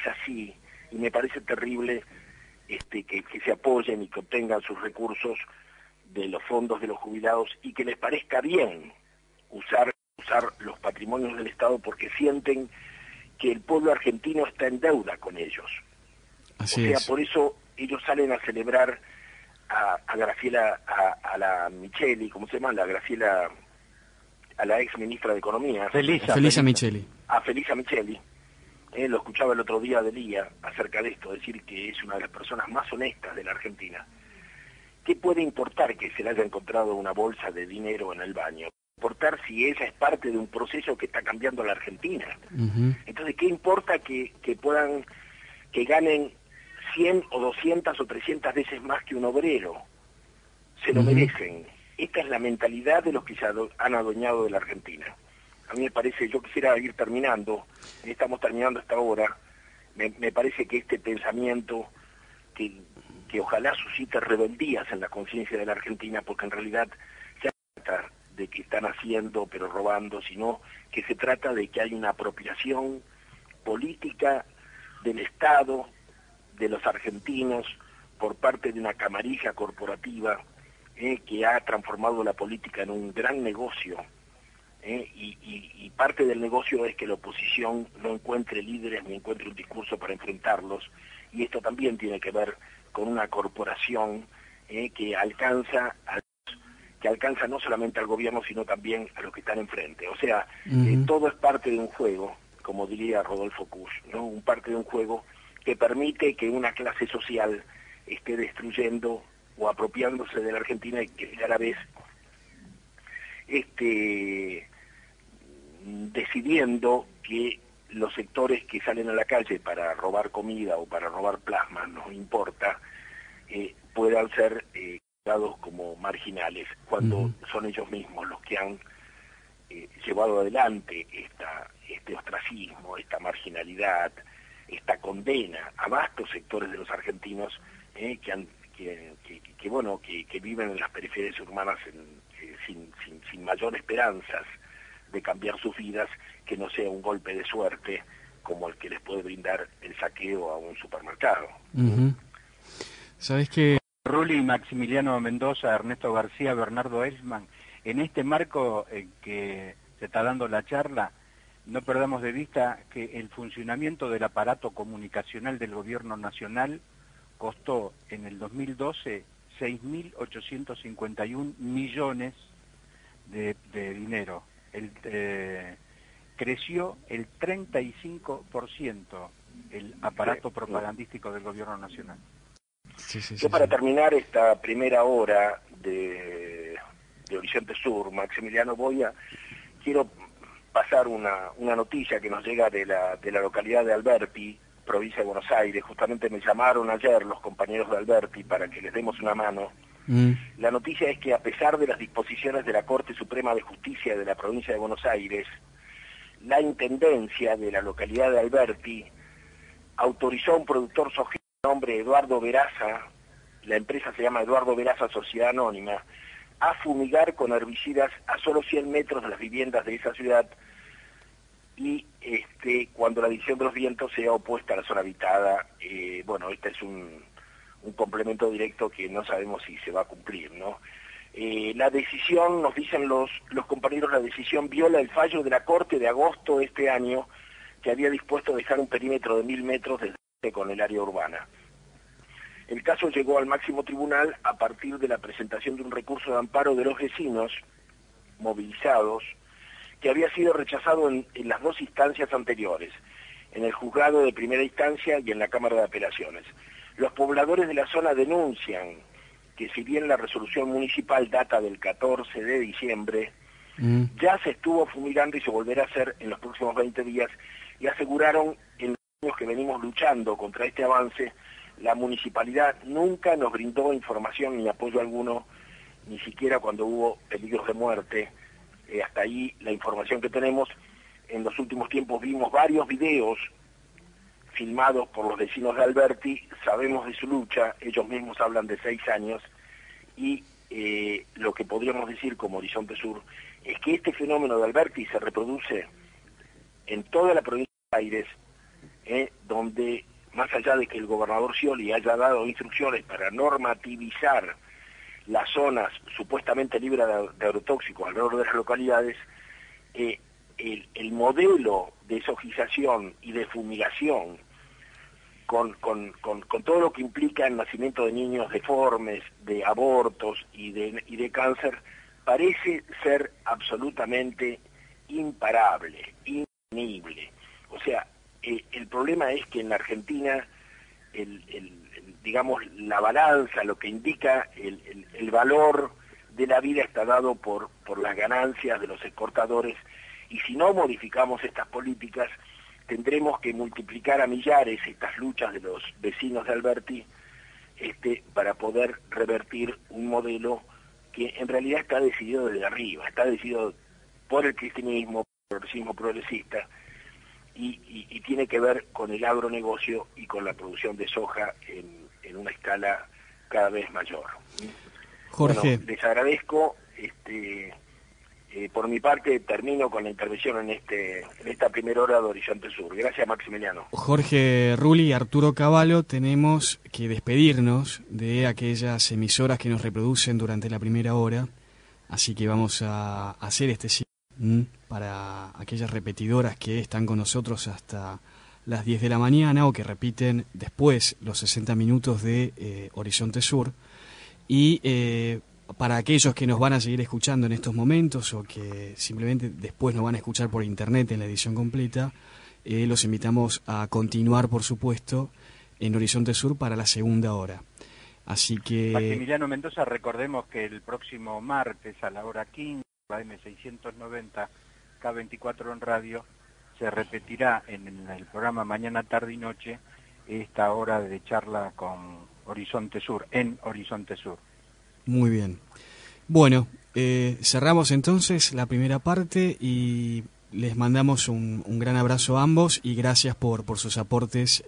así, y me parece terrible que se apoyen y que obtengan sus recursos de los fondos de los jubilados y que les parezca bien usar los patrimonios del Estado porque sienten que el pueblo argentino está en deuda con ellos. Así es. Por eso ellos salen a celebrar a Graciela, a la Micheli, ¿cómo se llama? A la ex ministra de Economía. Felisa Micheli. A Felisa Micheli. Lo escuchaba el otro día de Lía acerca de esto, decir que es una de las personas más honestas de la Argentina. ¿Qué puede importar que se le haya encontrado una bolsa de dinero en el baño? Importar si ella es parte de un proceso que está cambiando a la Argentina. Entonces, ¿qué importa que ganen 100 o 200 o 300 veces más que un obrero? Se lo merecen. Esta es la mentalidad de los que se han adueñado de la Argentina. A mí me parece, yo quisiera ir terminando, estamos terminando esta hora, me parece que este pensamiento que ojalá suscite rebeldías en la conciencia de la Argentina, porque en realidad se trata de que están haciendo pero robando, sino que se trata de que hay una apropiación política del Estado, de los argentinos, por parte de una camarilla corporativa que ha transformado la política en un gran negocio, y parte del negocio es que la oposición no encuentre líderes ni encuentre un discurso para enfrentarlos, y esto también tiene que ver con una corporación que alcanza no solamente al gobierno, sino también a los que están enfrente. O sea, todo es parte de un juego, como diría Rodolfo Kusch, ¿no? Un parte de un juego que permite que una clase social esté destruyendo o apropiándose de la Argentina y que a la vez decidiendo que los sectores que salen a la calle para robar comida o para robar plasma, no importa, puedan ser dados como marginales, cuando son ellos mismos los que han llevado adelante este ostracismo, esta marginalidad, esta condena a vastos sectores de los argentinos que viven en las periferias urbanas sin mayor esperanzas de cambiar sus vidas, que no sea un golpe de suerte como el que les puede brindar el saqueo a un supermercado. ¿Sabes qué? Rulli, Maximiliano Mendoza, Ernesto García, Bernardo Elfman, en este marco en que se está dando la charla, no perdamos de vista que el funcionamiento del aparato comunicacional del gobierno nacional costó en el 2012 6.851 millones de dinero. Creció el 35% el aparato propagandístico del gobierno nacional. Para terminar esta primera hora de Horizonte Sur, Maximiliano, quiero pasar una noticia que nos llega de la localidad de Alberti, provincia de Buenos Aires. Justamente me llamaron ayer los compañeros de Alberti para que les demos una mano. La noticia es que a pesar de las disposiciones de la Corte Suprema de Justicia de la provincia de Buenos Aires, la Intendencia de la localidad de Alberti autorizó a un productor sojero de nombre Eduardo Veraza, la empresa se llama Eduardo Veraza Sociedad Anónima, a fumigar con herbicidas a solo 100 metros de las viviendas de esa ciudad, y cuando la dirección de los vientos sea opuesta a la zona habitada. Bueno, este es un complemento directo que no sabemos si se va a cumplir, ¿no? La decisión, nos dicen los compañeros, la decisión viola el fallo de la Corte de agosto de este año, que había dispuesto dejar un perímetro de 1000 metros con el área urbana. El caso llegó al máximo tribunal a partir de la presentación de un recurso de amparo de los vecinos movilizados, que había sido rechazado en las dos instancias anteriores, en el juzgado de primera instancia y en la Cámara de Apelaciones. Los pobladores de la zona denuncian que si bien la resolución municipal data del 14 de diciembre, ya se estuvo fumigando y se volverá a hacer en los próximos 20 días, y aseguraron en los años que venimos luchando contra este avance, la municipalidad nunca nos brindó información ni apoyo alguno, ni siquiera cuando hubo peligros de muerte. Hasta ahí la información que tenemos. En los últimos tiempos vimos varios videos filmados por los vecinos de Alberti, sabemos de su lucha, ellos mismos hablan de 6 años, y lo que podríamos decir como Horizonte Sur es que este fenómeno de Alberti se reproduce en toda la provincia de Buenos Aires, donde más allá de que el gobernador Scioli haya dado instrucciones para normativizar las zonas supuestamente libres de agrotóxicos alrededor de las localidades, el modelo de sojización y de fumigación, con todo lo que implica el nacimiento de niños deformes, de abortos y de cáncer, parece ser absolutamente imparable, intenible. O sea, el problema es que en la Argentina, digamos, la balanza, lo que indica el valor de la vida está dado por las ganancias de los exportadores, y si no modificamos estas políticas, tendremos que multiplicar a millares estas luchas de los vecinos de Alberti, para poder revertir un modelo que en realidad está decidido desde arriba, está decidido por el cristianismo, por el progresismo progresista, y tiene que ver con el agronegocio y con la producción de soja en una escala cada vez mayor. Jorge. Bueno, les agradezco. Por mi parte termino con la intervención en esta primera hora de Horizonte Sur. Gracias, Maximiliano. Jorge Rulli y Arturo Cavallo, tenemos que despedirnos de aquellas emisoras que nos reproducen durante la primera hora, así que vamos a hacer este cierre para aquellas repetidoras que están con nosotros hasta las 10 de la mañana o que repiten después los 60 minutos de Horizonte Sur, y para aquellos que nos van a seguir escuchando en estos momentos o que simplemente después nos van a escuchar por internet en la edición completa, los invitamos a continuar, por supuesto, en Horizonte Sur para la segunda hora. Así que... Maximiliano Mendoza, recordemos que el próximo martes a la hora 15, la M690, K24 en radio, se repetirá en el programa Mañana, Tarde y Noche esta hora de charla con Horizonte Sur, en Horizonte Sur. Muy bien. Bueno, cerramos entonces la primera parte y les mandamos un gran abrazo a ambos y gracias por sus aportes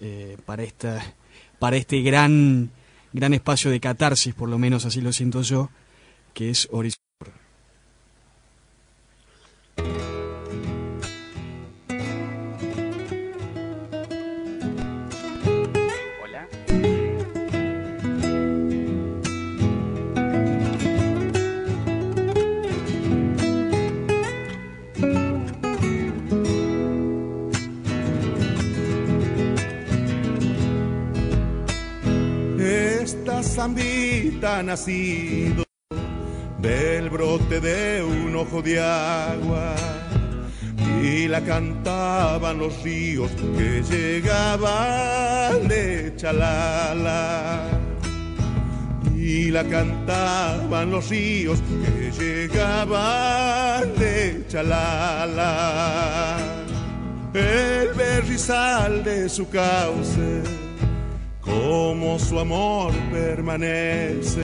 para este gran espacio de catarsis, por lo menos así lo siento yo, que es Horizonte. Zambita nacido del brote de un ojo de agua, y la cantaban los ríos que llegaban de Chalala, y la cantaban los ríos que llegaban de Chalala. El berrizal de su cauce, como su amor permanece,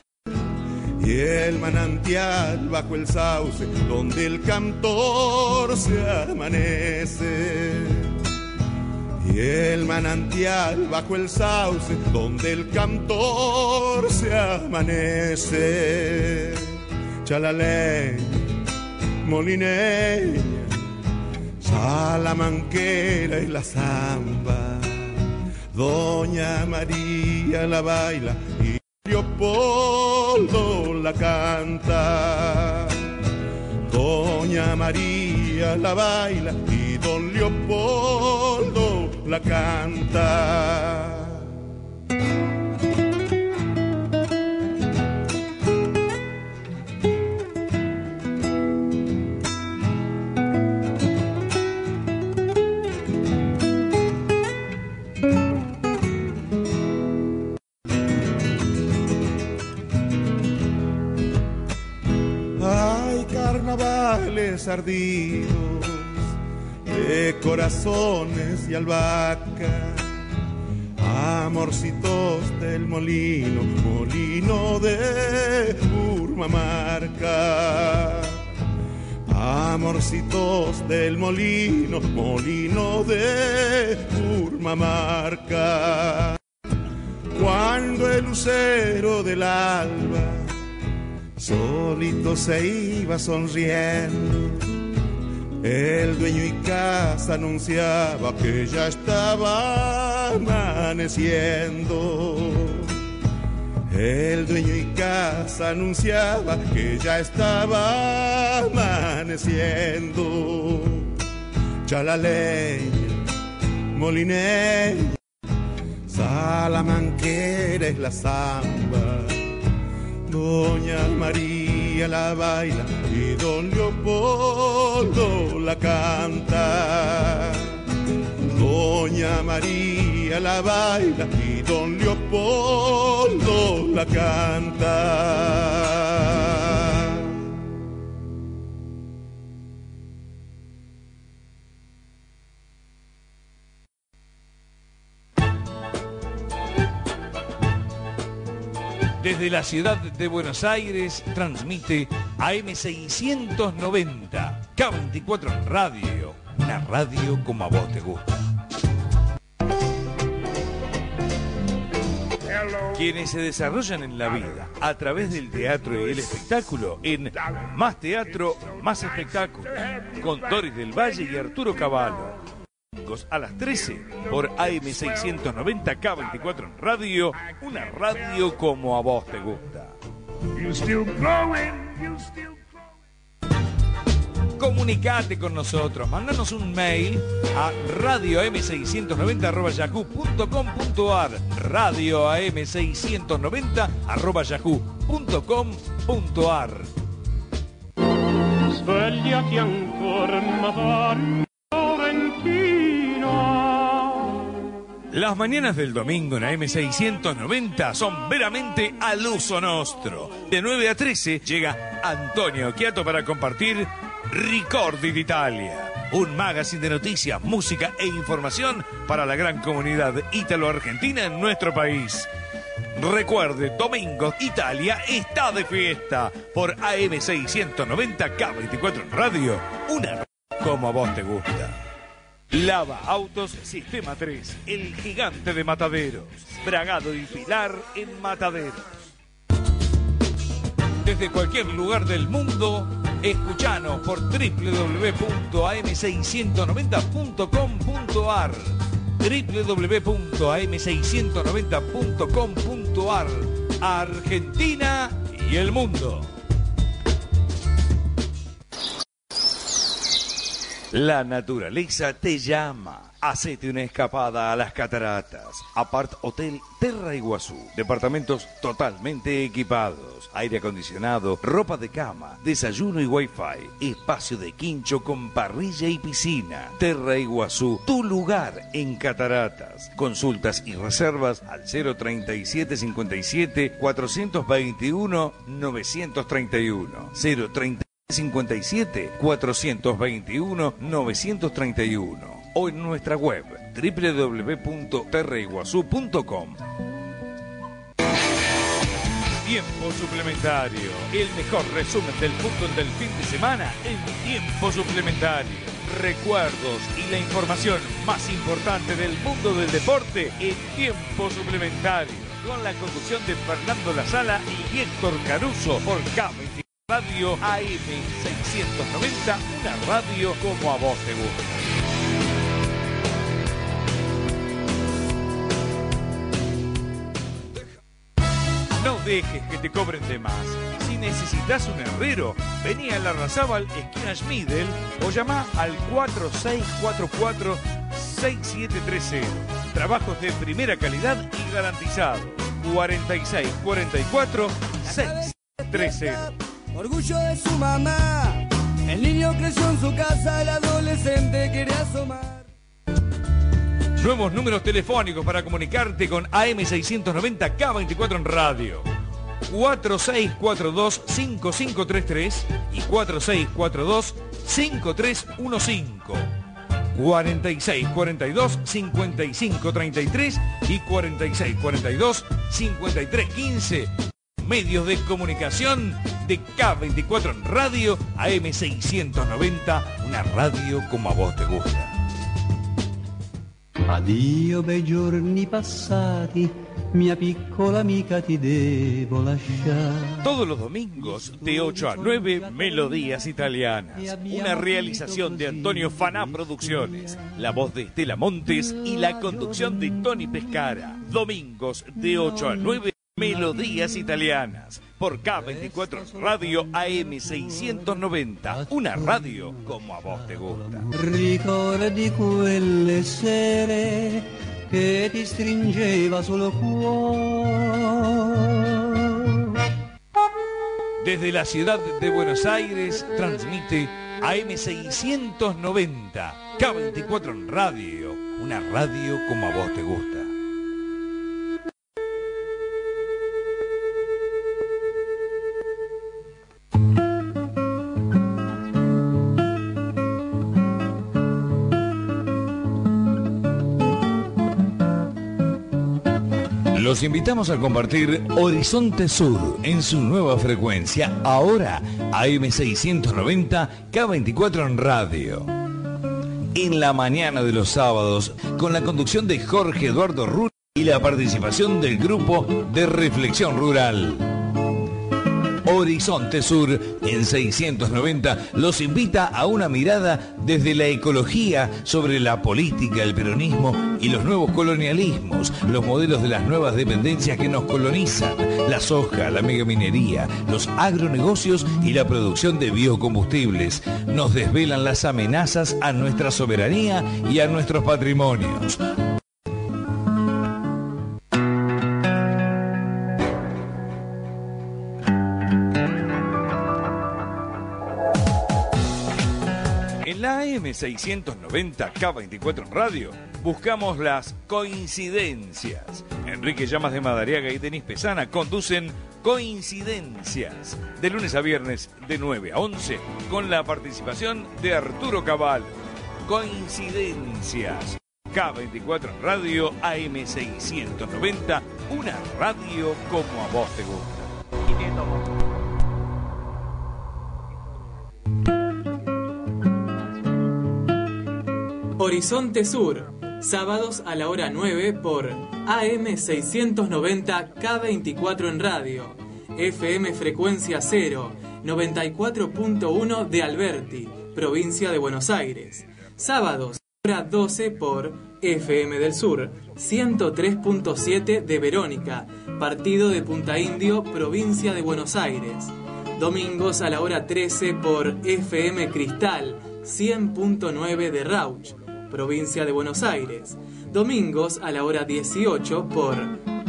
y el manantial bajo el sauce donde el cantor se amanece, y el manantial bajo el sauce donde el cantor se amanece. Chalaleña, molineña, Salamanquera y la zamba, Doña María la baila y Leopoldo la canta. Doña María la baila y don Leopoldo la canta. Carnavales ardidos de corazones y albahaca, amorcitos del molino, molino de Purmamarca. Amorcitos del molino, molino de Purmamarca. Cuando el lucero del alba solito se iba sonriendo, el dueño y casa anunciaba que ya estaba amaneciendo. El dueño y casa anunciaba que ya estaba amaneciendo. Ya la leña molineña, salamanquera es la zamba, Doña María la baila y don Leopoldo la canta. Doña María la baila y don Leopoldo la canta. Desde la ciudad de Buenos Aires transmite AM690, K24 Radio, una radio como a vos te gusta. Quienes se desarrollan en la vida a través del teatro y el espectáculo en Más Teatro, Más Espectáculo, con Doris del Valle y Arturo Cavallo. A las 13 por AM690 K24 Radio, una radio como a vos te gusta. Comunicate con nosotros, mandanos un mail a radioam690@yahoo.com.ar, radioam690@yahoo.com.ar. Svegliati ancora, Madonna. Las mañanas del domingo en AM690 son veramente al uso nostro. De 9 a 13 llega Antonio Chiato para compartir Ricordi d'Italia, un magazine de noticias, música e información para la gran comunidad ítalo-argentina en nuestro país. Recuerde, domingo Italia está de fiesta por AM690 K24 Radio, una como a vos te gusta. Lava Autos Sistema 3, el gigante de Mataderos. Bragado y filar en Mataderos. Desde cualquier lugar del mundo, escuchanos por www.am690.com.ar, www.am690.com.ar, Argentina y el mundo. La naturaleza te llama. Hacete una escapada a las cataratas. Apart Hotel Terra Iguazú. Departamentos totalmente equipados. Aire acondicionado, ropa de cama, desayuno y wifi. Espacio de quincho con parrilla y piscina. Terra Iguazú, tu lugar en cataratas. Consultas y reservas al 037 57 421 931. 030 57 421 931 o en nuestra web www.terraiguazú.com. Tiempo suplementario, el mejor resumen del fútbol del fin de semana en tiempo suplementario. Recuerdos y la información más importante del mundo del deporte en tiempo suplementario, con la conducción de Fernando La Sala y Héctor Caruso por K24. Radio AM690, una radio como a vos te gusta. No dejes que te cobren de más. Si necesitas un herrero, vení a Larrazábal, esquina Schmidel, o llama al 4644-6730. Trabajos de primera calidad y garantizados. 4644-630. Orgullo de su mamá, el niño creció en su casa, el adolescente quería asomar. Nuevos números telefónicos para comunicarte con AM690 K24 en radio. 4642-5533 y 4642-5315. 4642-5533 y 4642-5315. Medios de comunicación de K24 en radio, AM690, una radio como a vos te gusta. Addio bei giorni passati, mia piccola amica ti devo lasciare. Todos los domingos de 8 a 9, Melodías Italianas, una realización de Antonio Faná Producciones, la voz de Estela Montes y la conducción de Tony Pescara. Domingos de 8 a 9, Melodías Italianas, por K24 Radio AM690, una radio como a vos te gusta. Ricordi quelle sere che ti stringeva sul cuore. Desde la ciudad de Buenos Aires transmite AM690, K24 en radio, una radio como a vos te gusta. Los invitamos a compartir Horizonte Sur en su nueva frecuencia, ahora AM690 K24 en radio. En la mañana de los sábados, con la conducción de Jorge Eduardo Rulli y la participación del grupo de Reflexión Rural. Horizonte Sur en 690 los invita a una mirada desde la ecología sobre la política, el peronismo y los nuevos colonialismos, los modelos de las nuevas dependencias que nos colonizan, la soja, la megaminería, los agronegocios y la producción de biocombustibles. Nos desvelan las amenazas a nuestra soberanía y a nuestros patrimonios. En la AM690 K24 en radio buscamos las coincidencias. Enrique Llamas de Madariaga y Denis Pesana conducen Coincidencias de lunes a viernes de 9 a 11 con la participación de Arturo Cavallo. Coincidencias. K24 en radio, AM690, una radio como a vos te gusta. Horizonte Sur, sábados a la hora 9 por AM690 K24 en radio, FM frecuencia 0, 94.1 de Alberti, provincia de Buenos Aires. Sábados, hora 12 por FM del Sur, 103.7 de Verónica, partido de Punta Indio, provincia de Buenos Aires. Domingos a la hora 13 por FM Cristal, 100.9 de Rauch, provincia de Buenos Aires. Domingos a la hora 18 por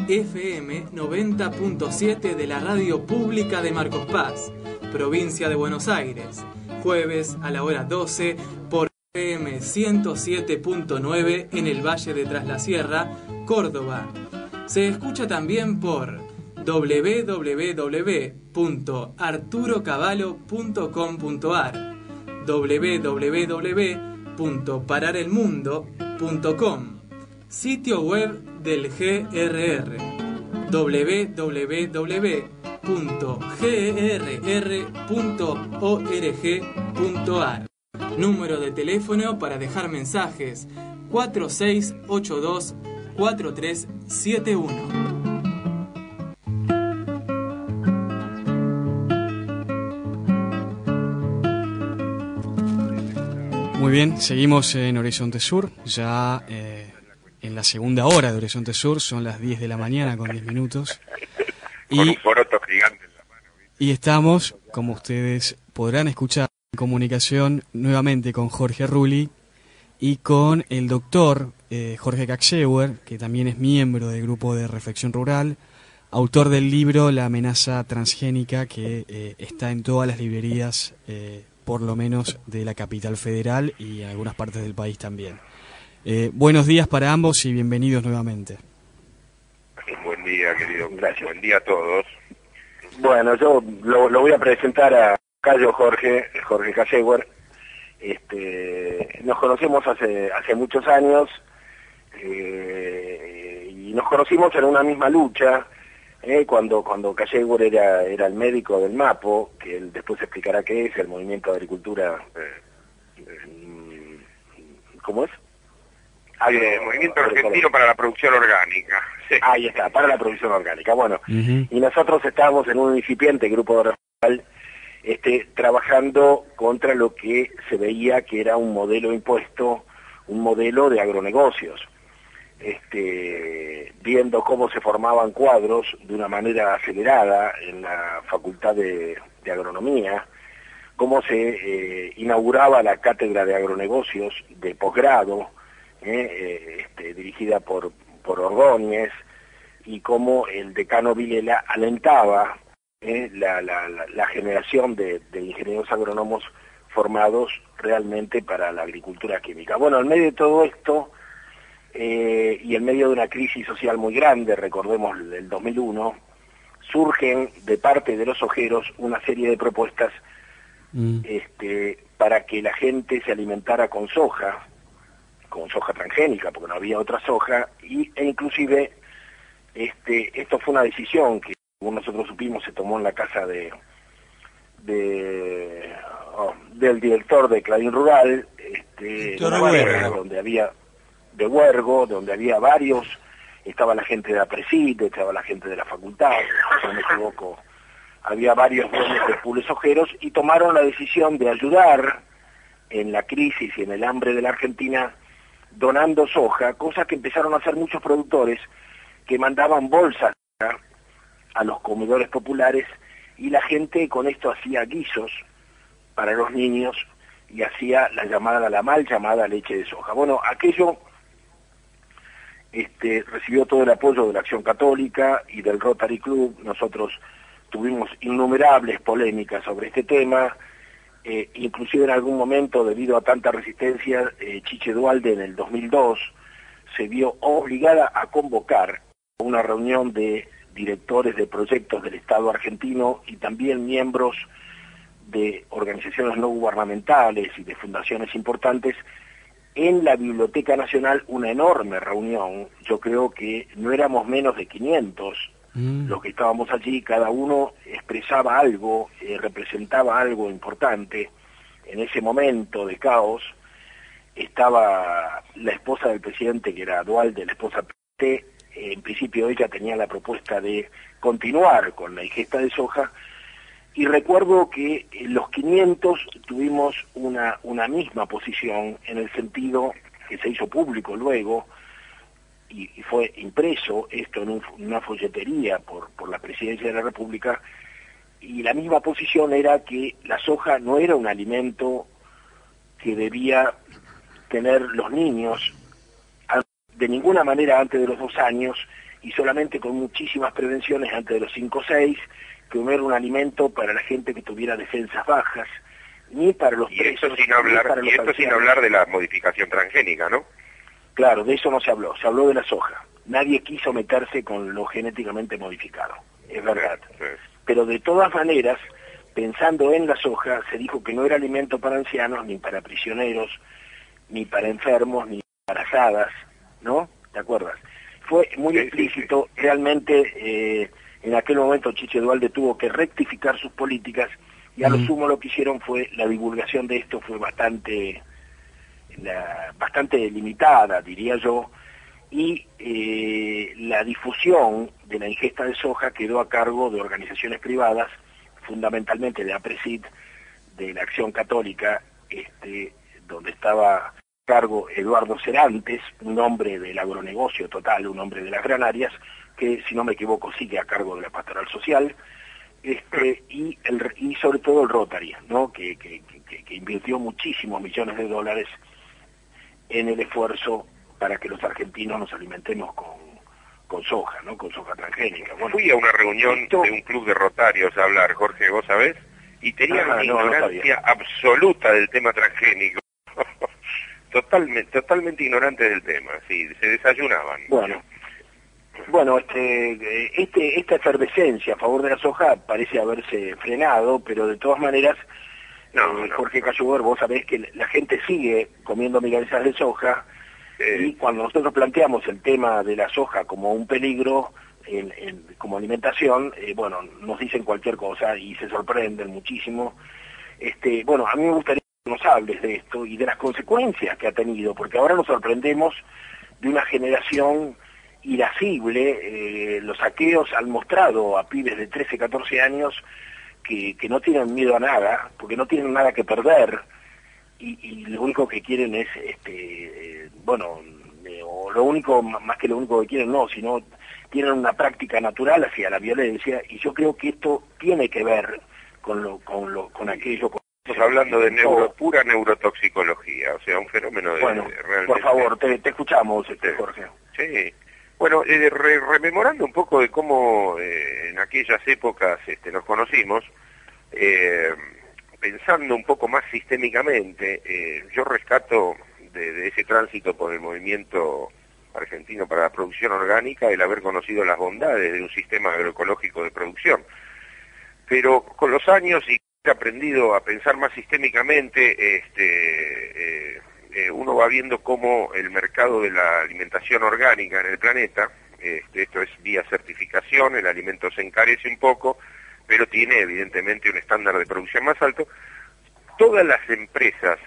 FM 90.7 de la Radio Pública de Marcos Paz, provincia de Buenos Aires. Jueves a la hora 12 por FM 107.9 en el Valle de Tras la Sierra, Córdoba. Se escucha también por www.arturocavallo.com.ar, www.pararelmundo.com, sitio web del GRR, www.grr.org.ar. Número de teléfono para dejar mensajes: 4682-4371. Muy bien, seguimos en Horizonte Sur, ya en la segunda hora de Horizonte Sur, son las 10 de la mañana con 10 minutos. Con un poroto gigante en la mano. Y estamos, como ustedes podrán escuchar, en comunicación nuevamente con Jorge Rulli y con el doctor Jorge Kaczewski, que también es miembro del Grupo de Reflexión Rural, autor del libro La amenaza transgénica, que está en todas las librerías, por lo menos de la capital federal y en algunas partes del país también. Buenos días para ambos y bienvenidos nuevamente. Buen día, querido. Gracias. Buen día a todos. Bueno, yo lo voy a presentar a Cayo Jorge Kaczewski. Nos conocemos hace muchos años y nos conocimos en una misma lucha, cuando Kaczewski era el médico del MAPO, que él después explicará qué es, el Movimiento de Agricultura, ¿cómo es? Movimiento Argentino para la Producción Orgánica. Sí. Ahí está, para la producción orgánica. Bueno, y nosotros estábamos en un incipiente grupo de Reflexión trabajando contra lo que se veía que era un modelo impuesto, un modelo de agronegocios, viendo cómo se formaban cuadros de una manera acelerada en la Facultad de Agronomía, cómo se inauguraba la cátedra de agronegocios de posgrado, dirigida por Ordóñez, y cómo el decano Vilela alentaba la generación de ingenieros agrónomos formados realmente para la agricultura química. Bueno, en medio de todo esto, y en medio de una crisis social muy grande, recordemos el 2001, surgen de parte de los ojeros una serie de propuestas para que la gente se alimentara con soja transgénica, porque no había otra soja, e inclusive esto fue una decisión que, como nosotros supimos, se tomó en la casa del director de Clarín Rural, donde había varios, estaba la gente de APRESID, estaba la gente de la facultad, si no me equivoco, había varios dueños de pools ojeros, y tomaron la decisión de ayudar en la crisis y en el hambre de la Argentina donando soja, cosa que empezaron a hacer muchos productores que mandaban bolsas a los comedores populares, y la gente con esto hacía guisos para los niños y hacía la mal llamada leche de soja. Bueno, aquello recibió todo el apoyo de la Acción Católica y del Rotary Club. Nosotros tuvimos innumerables polémicas sobre este tema, inclusive en algún momento, debido a tanta resistencia, Chiche Duhalde en el 2002 se vio obligada a convocar una reunión de directores de proyectos del Estado argentino y también miembros de organizaciones no gubernamentales y de fundaciones importantes en la Biblioteca Nacional, una enorme reunión. Yo creo que no éramos menos de 500 los que estábamos allí, cada uno expresaba algo, representaba algo importante. En ese momento de caos estaba la esposa del presidente, que era Duhalde, la esposa P. En principio ella tenía la propuesta de continuar con la ingesta de soja, y recuerdo que los 500 tuvimos una misma posición, en el sentido que se hizo público luego, y fue impreso esto en una folletería por la Presidencia de la República, y la misma posición era que la soja no era un alimento que debía tener los niños de ninguna manera antes de los 2 años, y solamente con muchísimas prevenciones antes de los 5 o 6, que no era un alimento para la gente que tuviera defensas bajas, ni para los presos. Sin hablar de la modificación transgénica, ¿no? Claro, de eso no se habló de la soja. Nadie quiso meterse con lo genéticamente modificado, es verdad. Sí. Pero de todas maneras, pensando en la soja, se dijo que no era alimento para ancianos, ni para prisioneros, ni para enfermos, ni para embarazadas, ¿no? ¿Te acuerdas? Fue muy explícito. Realmente en aquel momento Chiche Duhalde tuvo que rectificar sus políticas, y a lo sumo lo que hicieron fue, la divulgación de esto fue bastante limitada, diría yo, y la difusión de la ingesta de soja quedó a cargo de organizaciones privadas, fundamentalmente de APRESID, de la Acción Católica, donde estaba a cargo Eduardo Serantes, un hombre del agronegocio total, un hombre de las granarias, que si no me equivoco sigue a cargo de la pastoral social, y sobre todo el Rotary, ¿no? que invirtió muchísimos millones de dólares en el esfuerzo para que los argentinos nos alimentemos con soja, ¿no? Con soja transgénica. Bueno, fui a una reunión de un club de rotarios a hablar, Jorge, vos sabés, y tenían una ignorancia absoluta del tema transgénico. totalmente ignorantes del tema, sí, se desayunaban. Bueno, esta efervescencia a favor de la soja parece haberse frenado, pero de todas maneras, Jorge Cayuber, vos sabés que la gente sigue comiendo milanesas de soja, y cuando nosotros planteamos el tema de la soja como un peligro como alimentación, bueno, nos dicen cualquier cosa y se sorprenden muchísimo. Bueno, a mí me gustaría que nos hables de esto y de las consecuencias que ha tenido, porque ahora nos sorprendemos de una generación irascible. Los saqueos han mostrado a pibes de 13, 14 años que no tienen miedo a nada, porque no tienen nada que perder, y lo único que quieren es, o lo único, más que lo único que quieren, no, sino tienen una práctica natural hacia la violencia, y yo creo que esto tiene que ver con aquello. Estamos hablando de pura neurotoxicología, o sea, un fenómeno de... Bueno, realmente... por favor, te escuchamos, Jorge. Sí. Bueno, rememorando un poco de cómo en aquellas épocas nos conocimos, pensando un poco más sistémicamente, yo rescato de ese tránsito por el movimiento argentino para la producción orgánica el haber conocido las bondades de un sistema agroecológico de producción. Pero con los años y he aprendido a pensar más sistémicamente, uno va viendo cómo el mercado de la alimentación orgánica en el planeta, esto es vía certificación, el alimento se encarece un poco, pero tiene evidentemente un estándar de producción más alto. Todas las empresas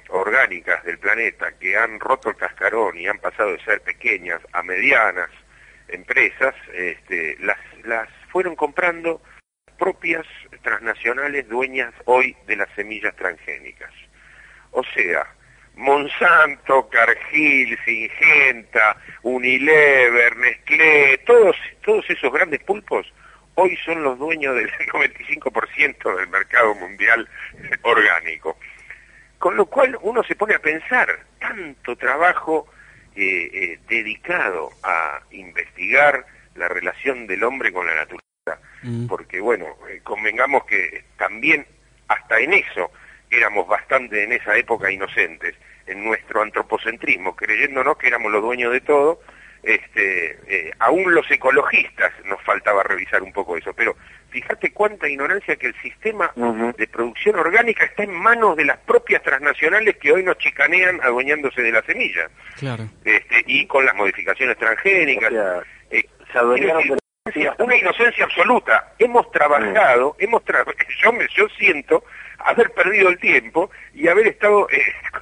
orgánicas del planeta que han roto el cascarón y han pasado de ser pequeñas a medianas empresas, las fueron comprando propias transnacionales dueñas hoy de las semillas transgénicas. O sea, Monsanto, Cargill, Syngenta, Unilever, Nestlé, todos esos grandes pulpos hoy son los dueños del 95% del mercado mundial orgánico. Con lo cual uno se pone a pensar, tanto trabajo dedicado a investigar la relación del hombre con la naturaleza, porque bueno, convengamos que también hasta en eso éramos bastante en esa época inocentes, en nuestro antropocentrismo, creyéndonos que éramos los dueños de todo. Aún los ecologistas nos faltaba revisar un poco eso, pero fíjate cuánta ignorancia que el sistema de producción orgánica está en manos de las propias transnacionales que hoy nos chicanean adueñándose de la semilla. Claro. Y con las modificaciones transgénicas. Una inocencia absoluta. Hemos trabajado, yo siento haber perdido el tiempo y haber estado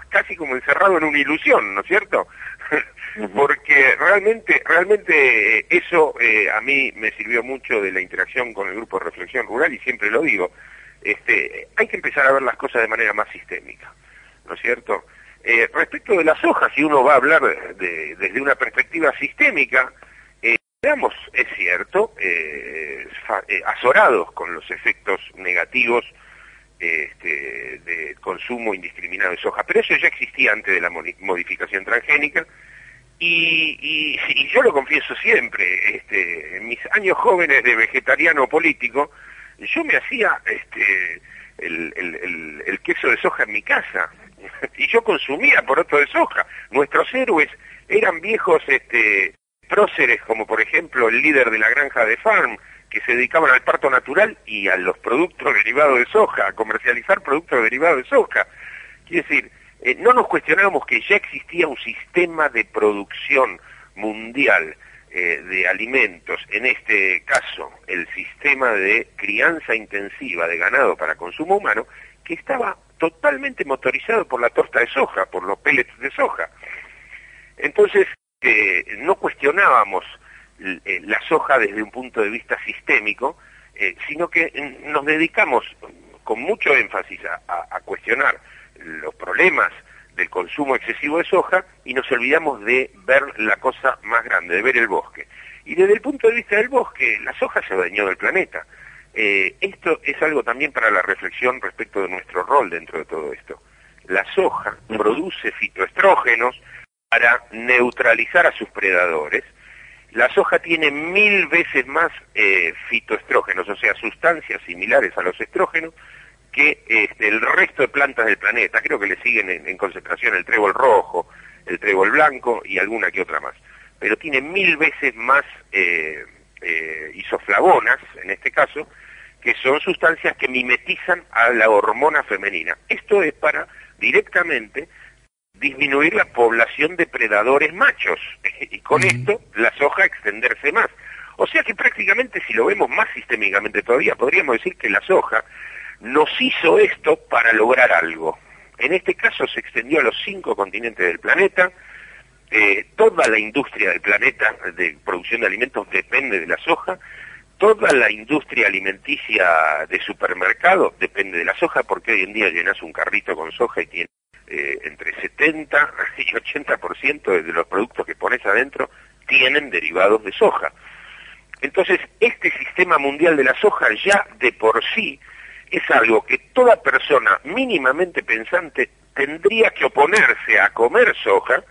casi como encerrado en una ilusión, ¿no es cierto? Porque realmente eso a mí me sirvió mucho de la interacción con el grupo de reflexión rural, y siempre lo digo, hay que empezar a ver las cosas de manera más sistémica, ¿no es cierto? Respecto de las hojas, si uno va a hablar desde una perspectiva sistémica, digamos, es cierto, azorados con los efectos negativos de consumo indiscriminado de soja, pero eso ya existía antes de la modificación transgénica, y yo lo confieso siempre, en mis años jóvenes de vegetariano político, yo me hacía el queso de soja en mi casa, y yo consumía poroto de soja. Nuestros héroes eran viejos próceres, como por ejemplo el líder de la granja de Farm, que se dedicaban al parto natural y a los productos derivados de soja, a comercializar productos derivados de soja. Quiere decir, no nos cuestionábamos que ya existía un sistema de producción mundial de alimentos, en este caso el sistema de crianza intensiva de ganado para consumo humano, que estaba totalmente motorizado por la torta de soja, por los pellets de soja. Entonces, no cuestionábamos la soja desde un punto de vista sistémico, sino que nos dedicamos con mucho énfasis a cuestionar los problemas del consumo excesivo de soja y nos olvidamos de ver la cosa más grande, de ver el bosque. Y desde el punto de vista del bosque, la soja se adueñó del planeta. Esto es algo también para la reflexión respecto de nuestro rol dentro de todo esto. La soja produce fitoestrógenos para neutralizar a sus predadores. La soja tiene 1000 veces más fitoestrógenos, o sea, sustancias similares a los estrógenos, que el resto de plantas del planeta. Creo que le siguen en concentración el trébol rojo, el trébol blanco y alguna que otra más. Pero tiene 1000 veces más isoflavonas, en este caso, que son sustancias que mimetizan a la hormona femenina. Esto es para directamente disminuir la población de predadores machos, y con esto la soja extenderse más. O sea que prácticamente, si lo vemos más sistémicamente todavía, podríamos decir que la soja nos hizo esto para lograr algo. En este caso se extendió a los 5 continentes del planeta. Toda la industria del planeta de producción de alimentos depende de la soja. Toda la industria alimenticia de supermercado depende de la soja, porque hoy en día llenas un carrito con soja y tiene entre 70 y 80% de los productos que pones adentro tienen derivados de soja. Entonces, este sistema mundial de la soja ya de por sí es algo que toda persona mínimamente pensante tendría que oponerse a comer soja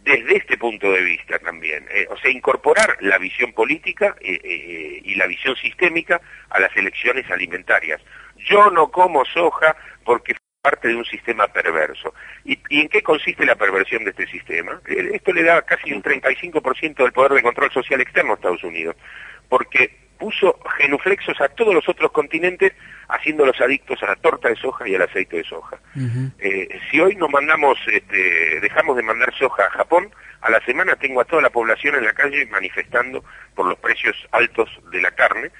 desde este punto de vista también. O sea, incorporar la visión política y la visión sistémica a las elecciones alimentarias. Yo no como soja porque parte de un sistema perverso. ¿Y en qué consiste la perversión de este sistema? Esto le da casi un 35% del poder de control social externo a Estados Unidos, porque puso genuflexos a todos los otros continentes, haciéndolos adictos a la torta de soja y al aceite de soja. Si hoy nos mandamos, dejamos de mandar soja a Japón, a la semana tengo a toda la población en la calle manifestando por los precios altos de la carne,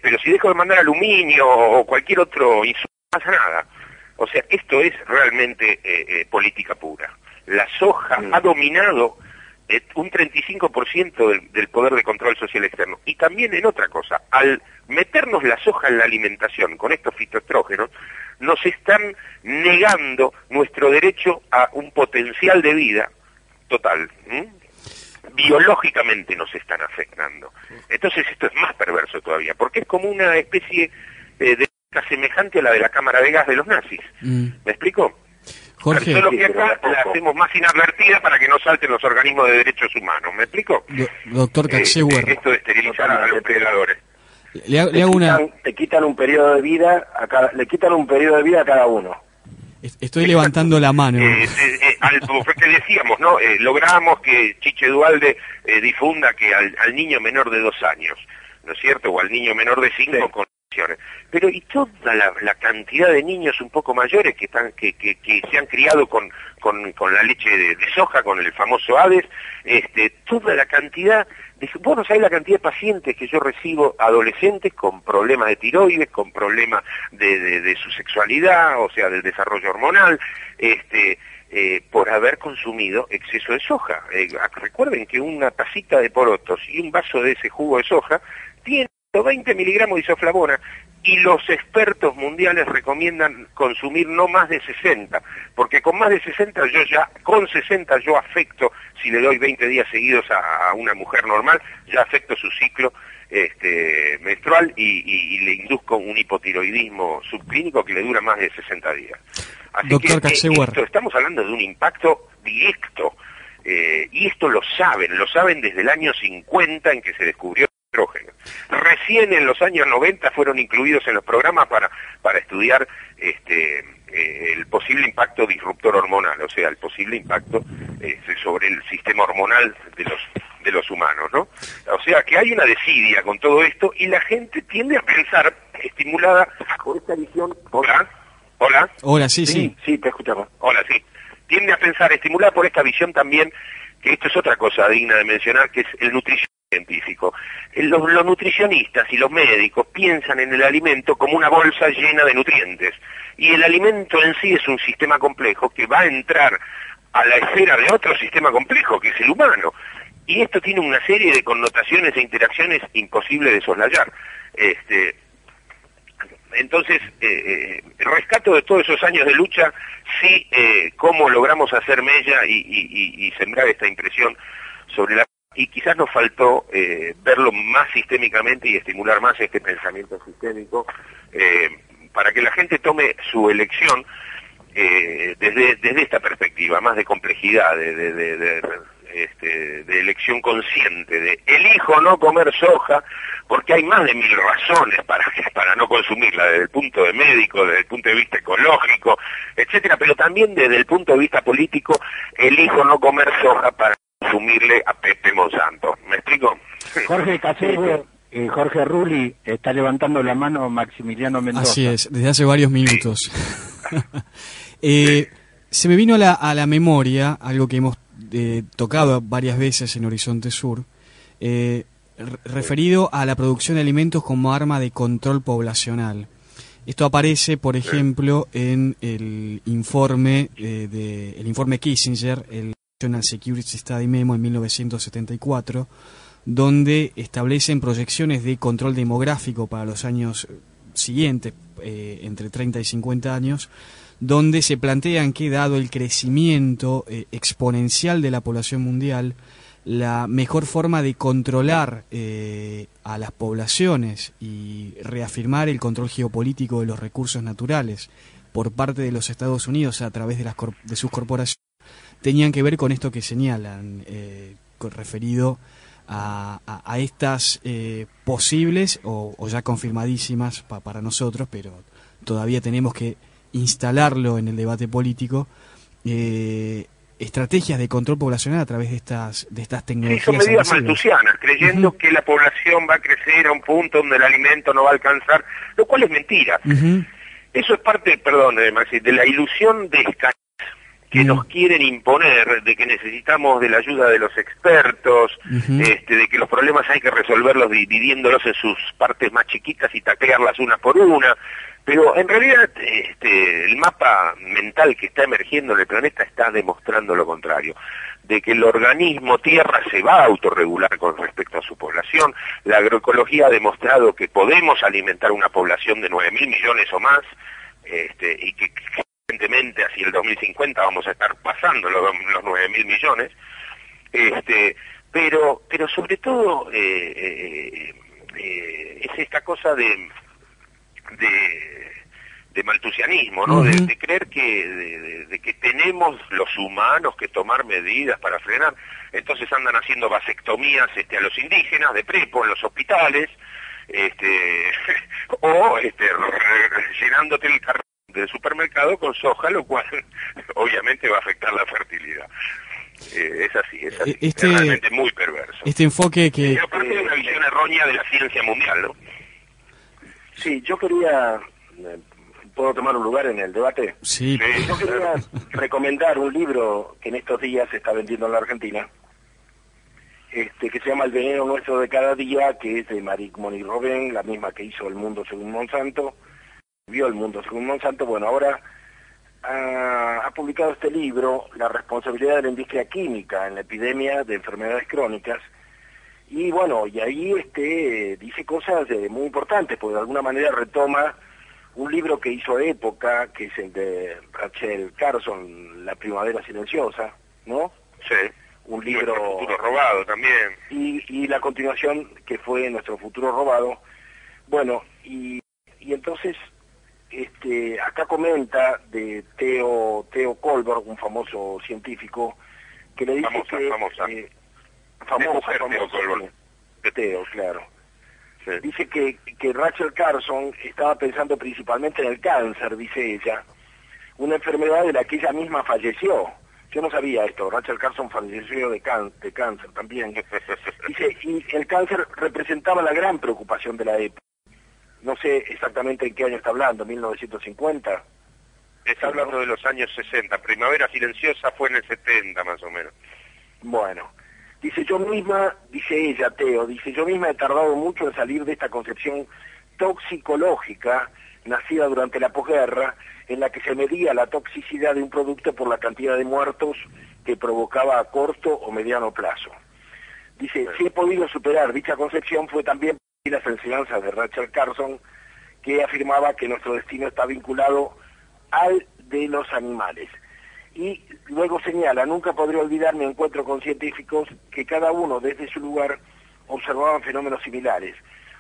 pero si dejo de mandar aluminio o cualquier otro insumo, no pasa nada. O sea, esto es realmente política pura. La soja ha dominado un 35% del poder de control social externo. Y también en otra cosa, al meternos la soja en la alimentación con estos fitoestrógenos, nos están negando nuestro derecho a un potencial de vida total. Biológicamente nos están afectando. Entonces esto es más perverso todavía, porque es como una especie de semejante a la de la cámara de gas de los nazis. ¿Me explico? Jorge, solo que acá la hacemos más inadvertida para que no salten los organismos de derechos humanos. ¿Me explico? Doctor Kaczewar, esto de esterilizar a los predadores. Le hago una... Te quitan un periodo de vida le quitan un periodo de vida a cada uno. Estoy levantando la mano. Que decíamos, ¿no? Logramos que Chiche Dualde difunda que al niño menor de 2 años, ¿no es cierto? O al niño menor de 5 con... Pero y toda la cantidad de niños un poco mayores que se han criado con la leche de soja, con el famoso Hades, toda la cantidad vos no sabés la cantidad de pacientes que yo recibo, adolescentes con problemas de tiroides, con problemas de su sexualidad, o sea, del desarrollo hormonal, por haber consumido exceso de soja. Recuerden que una tacita de porotos y un vaso de ese jugo de soja tiene 20 miligramos de isoflavona, y los expertos mundiales recomiendan consumir no más de 60, porque con más de 60 con 60 yo afecto, si le doy 20 días seguidos a una mujer normal, ya afecto su ciclo menstrual y le induzco un hipotiroidismo subclínico que le dura más de 60 días. Así Doctor Kaczewar, estamos hablando de un impacto directo, y esto lo saben desde el año 50 en que se descubrió estrógeno. Recién en los años 90 fueron incluidos en los programas para estudiar el posible impacto disruptor hormonal, o sea, el posible impacto sobre el sistema hormonal de los humanos, ¿no? O sea, que hay una desidia con todo esto y la gente tiende a pensar, estimulada por esta visión... Hola, sí, te escuchamos. Hola, sí. Tiende a pensar, estimulada por esta visión también, que esto es otra cosa digna de mencionar, que es el nutrición científico. Los nutricionistas y los médicos piensan en el alimento como una bolsa llena de nutrientes, y el alimento en sí es un sistema complejo que va a entrar a la esfera de otro sistema complejo, que es el humano, y esto tiene una serie de connotaciones e interacciones imposibles de soslayar. Entonces, rescato de todos esos años de lucha, sí, cómo logramos hacer mella y sembrar esta impresión sobre la... Y quizás nos faltó verlo más sistémicamente y estimular más este pensamiento sistémico para que la gente tome su elección desde esta perspectiva, más de complejidad, de elección consciente, de elijo no comer soja, porque hay más de 1000 razones para no consumirla, desde el punto de médico, desde el punto de vista ecológico, etcétera, pero también desde el punto de vista político, elijo no comer soja para consumirle a Pepe Monsanto. ¿Me explico? Jorge Casero, Jorge Rulli, está levantando la mano Maximiliano Mendoza. Así es, desde hace varios minutos. Se me vino a la memoria algo que hemos tocado varias veces en Horizonte Sur, referido a la producción de alimentos como arma de control poblacional. Esto aparece, por ejemplo, en el informe Kissinger, el National Security Study Memo en 1974, donde establecen proyecciones de control demográfico para los años siguientes, entre 30 y 50 años, donde se plantean que, dado el crecimiento exponencial de la población mundial, la mejor forma de controlar a las poblaciones y reafirmar el control geopolítico de los recursos naturales por parte de los Estados Unidos a través de sus corporaciones, tenían que ver con esto que señalan, referido a estas posibles o ya confirmadísimas para nosotros, pero todavía tenemos que instalarlo en el debate político, estrategias de control poblacional a través de estas tecnologías. Sí, son medidas maltusianas, creyendo que la población va a crecer a un punto donde el alimento no va a alcanzar, lo cual es mentira. Eso es parte, perdón, Maxi, de la ilusión de escasez que nos quieren imponer, de que necesitamos de la ayuda de los expertos, de que los problemas hay que resolverlos dividiéndolos en sus partes más chiquitas y taclearlas una por una. Pero en realidad el mapa mental que está emergiendo en el planeta está demostrando lo contrario, de que el organismo Tierra se va a autorregular con respecto a su población. La agroecología ha demostrado que podemos alimentar una población de 9.000 millones o más, y que evidentemente hacia el 2050 vamos a estar pasando los 9.000 millones, pero sobre todo es esta cosa de maltusianismo, ¿no? De creer que que tenemos los humanos que tomar medidas para frenar. Entonces andan haciendo vasectomías a los indígenas de prepo en los hospitales, o llenándote el carro del supermercado con soja, lo cual obviamente va a afectar la fertilidad. Es así, es realmente muy perverso. Este enfoque que... Pero aparte de una visión errónea de la ciencia mundial, ¿no? Sí, yo quería... ¿Puedo tomar un lugar en el debate? Sí. Yo quería recomendar un libro que en estos días se está vendiendo en la Argentina, que se llama El veneno nuestro de cada día, que es de Monique Robin, la misma que hizo El mundo según Monsanto, vio El mundo según Monsanto. Bueno, ahora ha publicado este libro, La responsabilidad de la industria química en la epidemia de enfermedades crónicas, y bueno, y ahí dice cosas muy importantes, porque de alguna manera retoma un libro que hizo época, que es el de Rachel Carson, La primavera silenciosa, ¿no? Sí. Un libro... Nuestro futuro robado también. Y la continuación, que fue Nuestro futuro robado. Bueno, y entonces, acá comenta de Theo Kolberg, un famoso científico, que le dice famosa. Famosa, Theo Kolberg. Theo, claro. Sí. Dice que Rachel Carson estaba pensando principalmente en el cáncer, dice ella, una enfermedad de la que ella misma falleció. Yo no sabía esto, Rachel Carson falleció de cáncer también. Dice, y el cáncer representaba la gran preocupación de la época. No sé exactamente en qué año está hablando, 1950. Está hablando de los años 60, Primavera Silenciosa fue en el 70 más o menos. Bueno. Dice, yo misma, dice ella, Theo, dice, yo misma he tardado mucho en salir de esta concepción toxicológica nacida durante la posguerra, en la que se medía la toxicidad de un producto por la cantidad de muertos que provocaba a corto o mediano plazo. Dice, si he podido superar dicha concepción fue también las enseñanzas de Rachel Carson, que afirmaba que nuestro destino está vinculado al de los animales. Y luego señala, nunca podré olvidar mi encuentro con científicos que cada uno desde su lugar observaban fenómenos similares.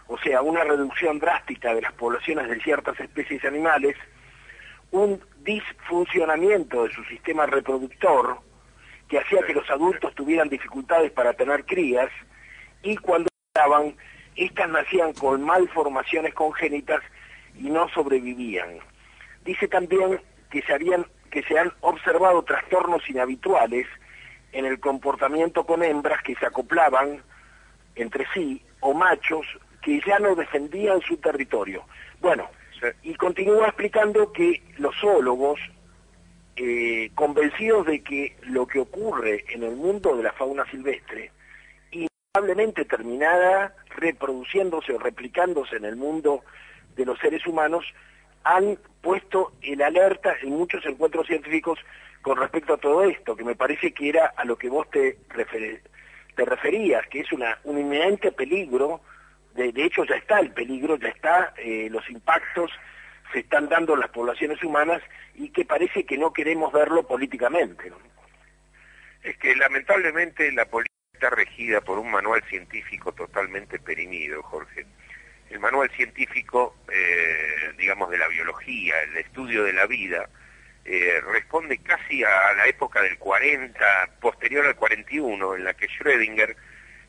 O sea, una reducción drástica de las poblaciones de ciertas especies animales, un disfuncionamiento de su sistema reproductor que hacía que los adultos tuvieran dificultades para tener crías, y cuando estaban, estas nacían con malformaciones congénitas y no sobrevivían. Dice también que se han observado trastornos inhabituales en el comportamiento con hembras que se acoplaban entre sí, o machos que ya no defendían su territorio. Bueno, y continúa explicando que los zoólogos, convencidos de que lo que ocurre en el mundo de la fauna silvestre, inevitablemente terminará reproduciéndose o replicándose en el mundo de los seres humanos, han puesto el alerta en muchos encuentros científicos con respecto a todo esto, que me parece que era a lo que vos te referías, que es un inminente peligro. De hecho ya está el peligro, ya está, los impactos se están dando en las poblaciones humanas, y que parece que no queremos verlo políticamente, ¿no? Es que lamentablemente la política está regida por un manual científico totalmente perimido, Jorge. El manual científico, digamos, de la biología, el estudio de la vida, responde casi a la época del 40, posterior al 41, en la que Schrödinger,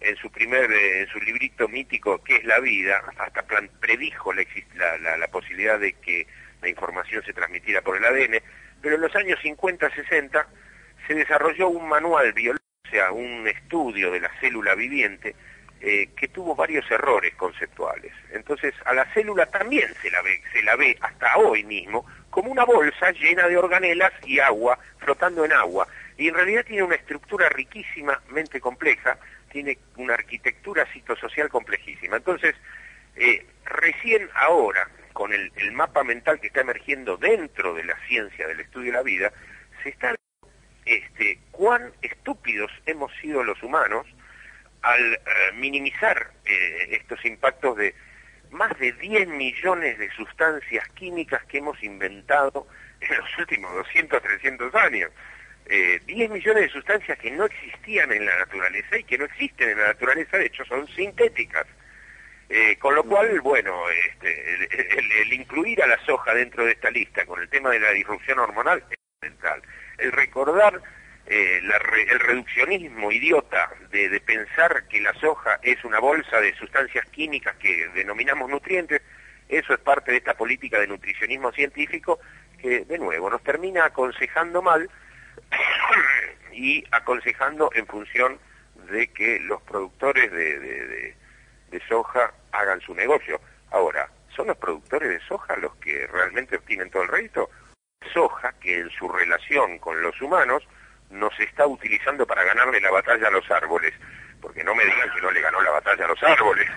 en su librito mítico ¿Qué es la vida?, hasta predijo la posibilidad de que la información se transmitiera por el ADN, pero en los años 50-60 se desarrolló un manual biológico, o sea, un estudio de la célula viviente, que tuvo varios errores conceptuales. Entonces a la célula también se la ve hasta hoy mismo como una bolsa llena de organelas y agua, flotando en agua, y en realidad tiene una estructura riquísimamente compleja, tiene una arquitectura psicosocial complejísima. Entonces, recién ahora, con el mapa mental que está emergiendo dentro de la ciencia del estudio de la vida, se está viendo cuán estúpidos hemos sido los humanos al minimizar estos impactos de más de 10 millones de sustancias químicas que hemos inventado en los últimos 200, 300 años. 10 millones de sustancias que no existían en la naturaleza y que no existen en la naturaleza, de hecho son sintéticas. Con lo cual, bueno, el incluir a la soja dentro de esta lista con el tema de la disrupción hormonal es fundamental. El recordar el reduccionismo idiota de pensar que la soja es una bolsa de sustancias químicas que denominamos nutrientes, eso es parte de esta política de nutricionismo científico que, de nuevo, nos termina aconsejando mal y aconsejando en función de que los productores de soja hagan su negocio. Ahora, ¿son los productores de soja los que realmente obtienen todo el rédito? Soja que en su relación con los humanos nos está utilizando para ganarle la batalla a los árboles, porque no me digan que no le ganó la batalla a los árboles.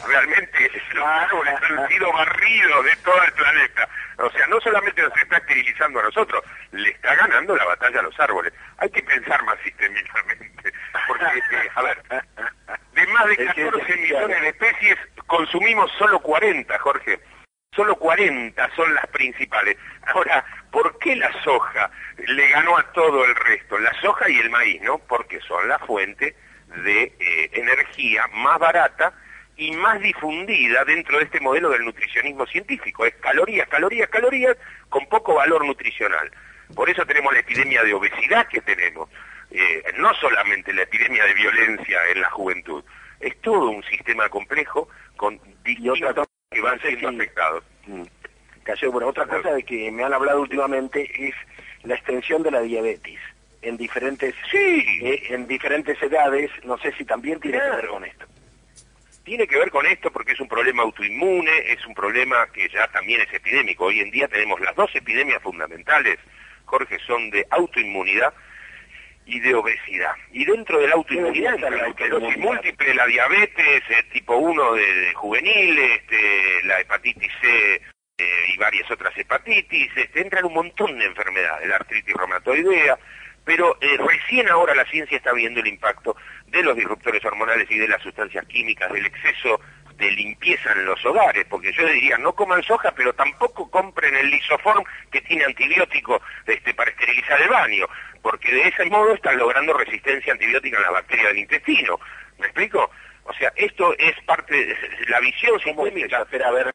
Realmente los árboles han sido barridos de todo el planeta. O sea, no solamente nos está esterilizando a nosotros, le está ganando la batalla a los árboles. Hay que pensar más sistémicamente, porque, a ver, de más de 14 millones de especies consumimos solo 40, Jorge. Solo 40 son las principales. Ahora, ¿por qué la soja le ganó a todo el resto? La soja y el maíz, ¿no? Porque son la fuente de energía más barata y más difundida dentro de este modelo del nutricionismo científico. Es calorías, calorías, calorías con poco valor nutricional. Por eso tenemos la epidemia de obesidad que tenemos. No solamente la epidemia de violencia en la juventud. Es todo un sistema complejo con distintos que van siendo afectados. Bueno, otra cosa de que me han hablado últimamente es la extensión de la diabetes en diferentes edades. No sé si también tiene que ver con esto. Tiene que ver con esto porque es un problema autoinmune, es un problema que ya también es epidémico. Hoy en día tenemos las dos epidemias fundamentales, Jorge, son de autoinmunidad y de obesidad. Y dentro de la autoinmunidad, la esclerosis múltiple, la diabetes, tipo 1 de juvenil, la hepatitis C y varias otras hepatitis, entran un montón de enfermedades, la artritis reumatoidea, pero recién ahora la ciencia está viendo el impacto de los disruptores hormonales y de las sustancias químicas, del exceso de limpieza en los hogares, porque yo diría, no coman soja, pero tampoco compren el Lisoform que tiene antibiótico para esterilizar el baño, porque de ese modo están logrando resistencia antibiótica en la bacteria del intestino. ¿Me explico? O sea, esto es parte de la visión sistémica. Pero a ver,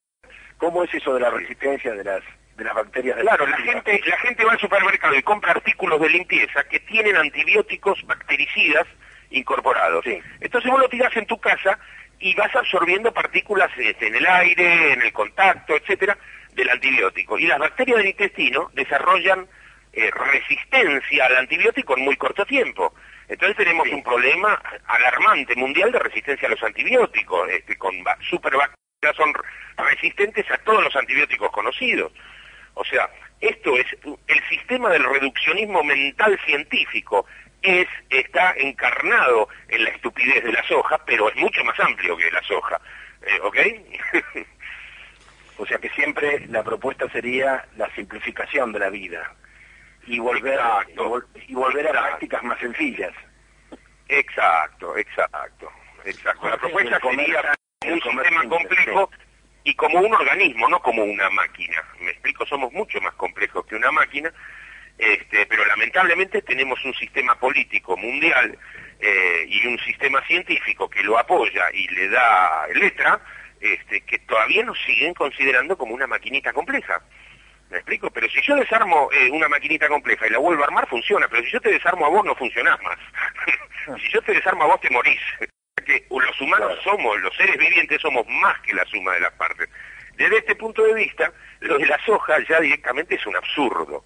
¿cómo es eso de la resistencia de las bacterias? Claro, la gente va al supermercado y compra artículos de limpieza que tienen antibióticos bactericidas incorporados. Sí. Entonces vos lo tirás en tu casa y vas absorbiendo partículas en el aire, en el contacto, etcétera, del antibiótico. Y las bacterias del intestino desarrollan resistencia al antibiótico en muy corto tiempo. Entonces tenemos un problema alarmante mundial de resistencia a los antibióticos, con superbacterias son resistentes a todos los antibióticos conocidos. O sea, esto es el sistema del reduccionismo mental científico, está encarnado en la estupidez de la soja, pero es mucho más amplio que la soja, ¿ok? O sea que siempre la propuesta sería la simplificación de la vida y volver a prácticas más sencillas. Exacto. La propuesta sería un sistema complejo y como un organismo, no como una máquina. Me explico, somos mucho más complejos que una máquina. Pero lamentablemente tenemos un sistema político mundial y un sistema científico que lo apoya y le da letra, que todavía nos siguen considerando como una maquinita compleja. ¿Me explico? Pero si yo desarmo una maquinita compleja y la vuelvo a armar, funciona, pero si yo te desarmo a vos, no funcionás más. Si yo te desarmo a vos, te morís. Que los humanos somos, los seres vivientes somos más que la suma de las partes. Desde este punto de vista, lo de la soja ya directamente es un absurdo.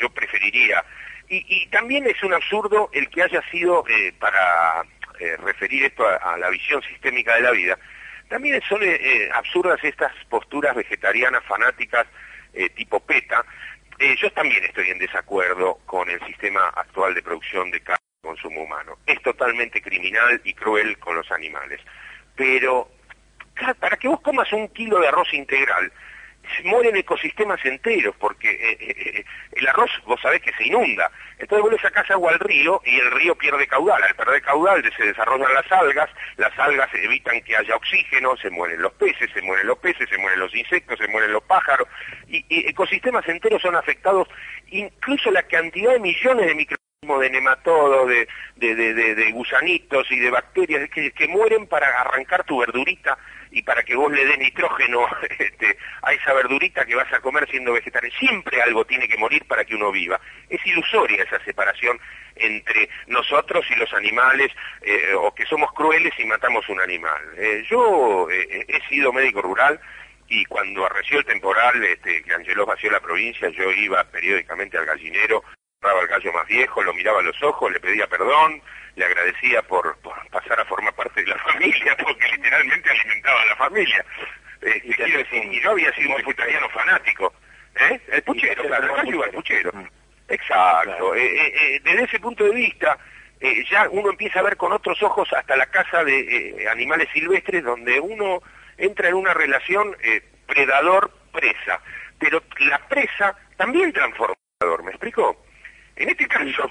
Yo preferiría, y también es un absurdo el que haya sido, para referir esto a la visión sistémica de la vida, también son absurdas estas posturas vegetarianas fanáticas tipo PETA. Yo también estoy en desacuerdo con el sistema actual de producción de carne y consumo humano. Es totalmente criminal y cruel con los animales. Pero para que vos comas 1 kilo de arroz integral, mueren ecosistemas enteros, porque el arroz, vos sabés que se inunda. Entonces vos le sacás agua al río y el río pierde caudal. Al perder caudal se desarrollan las algas evitan que haya oxígeno, se mueren los peces, se mueren los insectos, se mueren los pájaros, y ecosistemas enteros son afectados, incluso la cantidad de millones de microorganismos, de nematodos, de gusanitos y de bacterias que mueren para arrancar tu verdurita y para que vos le des nitrógeno a esa verdurita que vas a comer siendo vegetariano. Siempre algo tiene que morir para que uno viva. Es ilusoria esa separación entre nosotros y los animales, o que somos crueles y matamos un animal. Yo he sido médico rural y cuando arreció el temporal, que Angelós vació la provincia, yo iba periódicamente al gallinero, agarraba al gallo más viejo, lo miraba a los ojos, le pedía perdón, le agradecía por pasar a formar parte de la familia, porque literalmente alimentaba a la familia. Quiero decir, y yo había sido un vegetariano fanático. El puchero, claro, acá iba el puchero. Exacto. Desde ese punto de vista, ya uno empieza a ver con otros ojos hasta la caza de animales silvestres, donde uno entra en una relación predador-presa. Pero la presa también transforma al predador, ¿me explico? En este caso...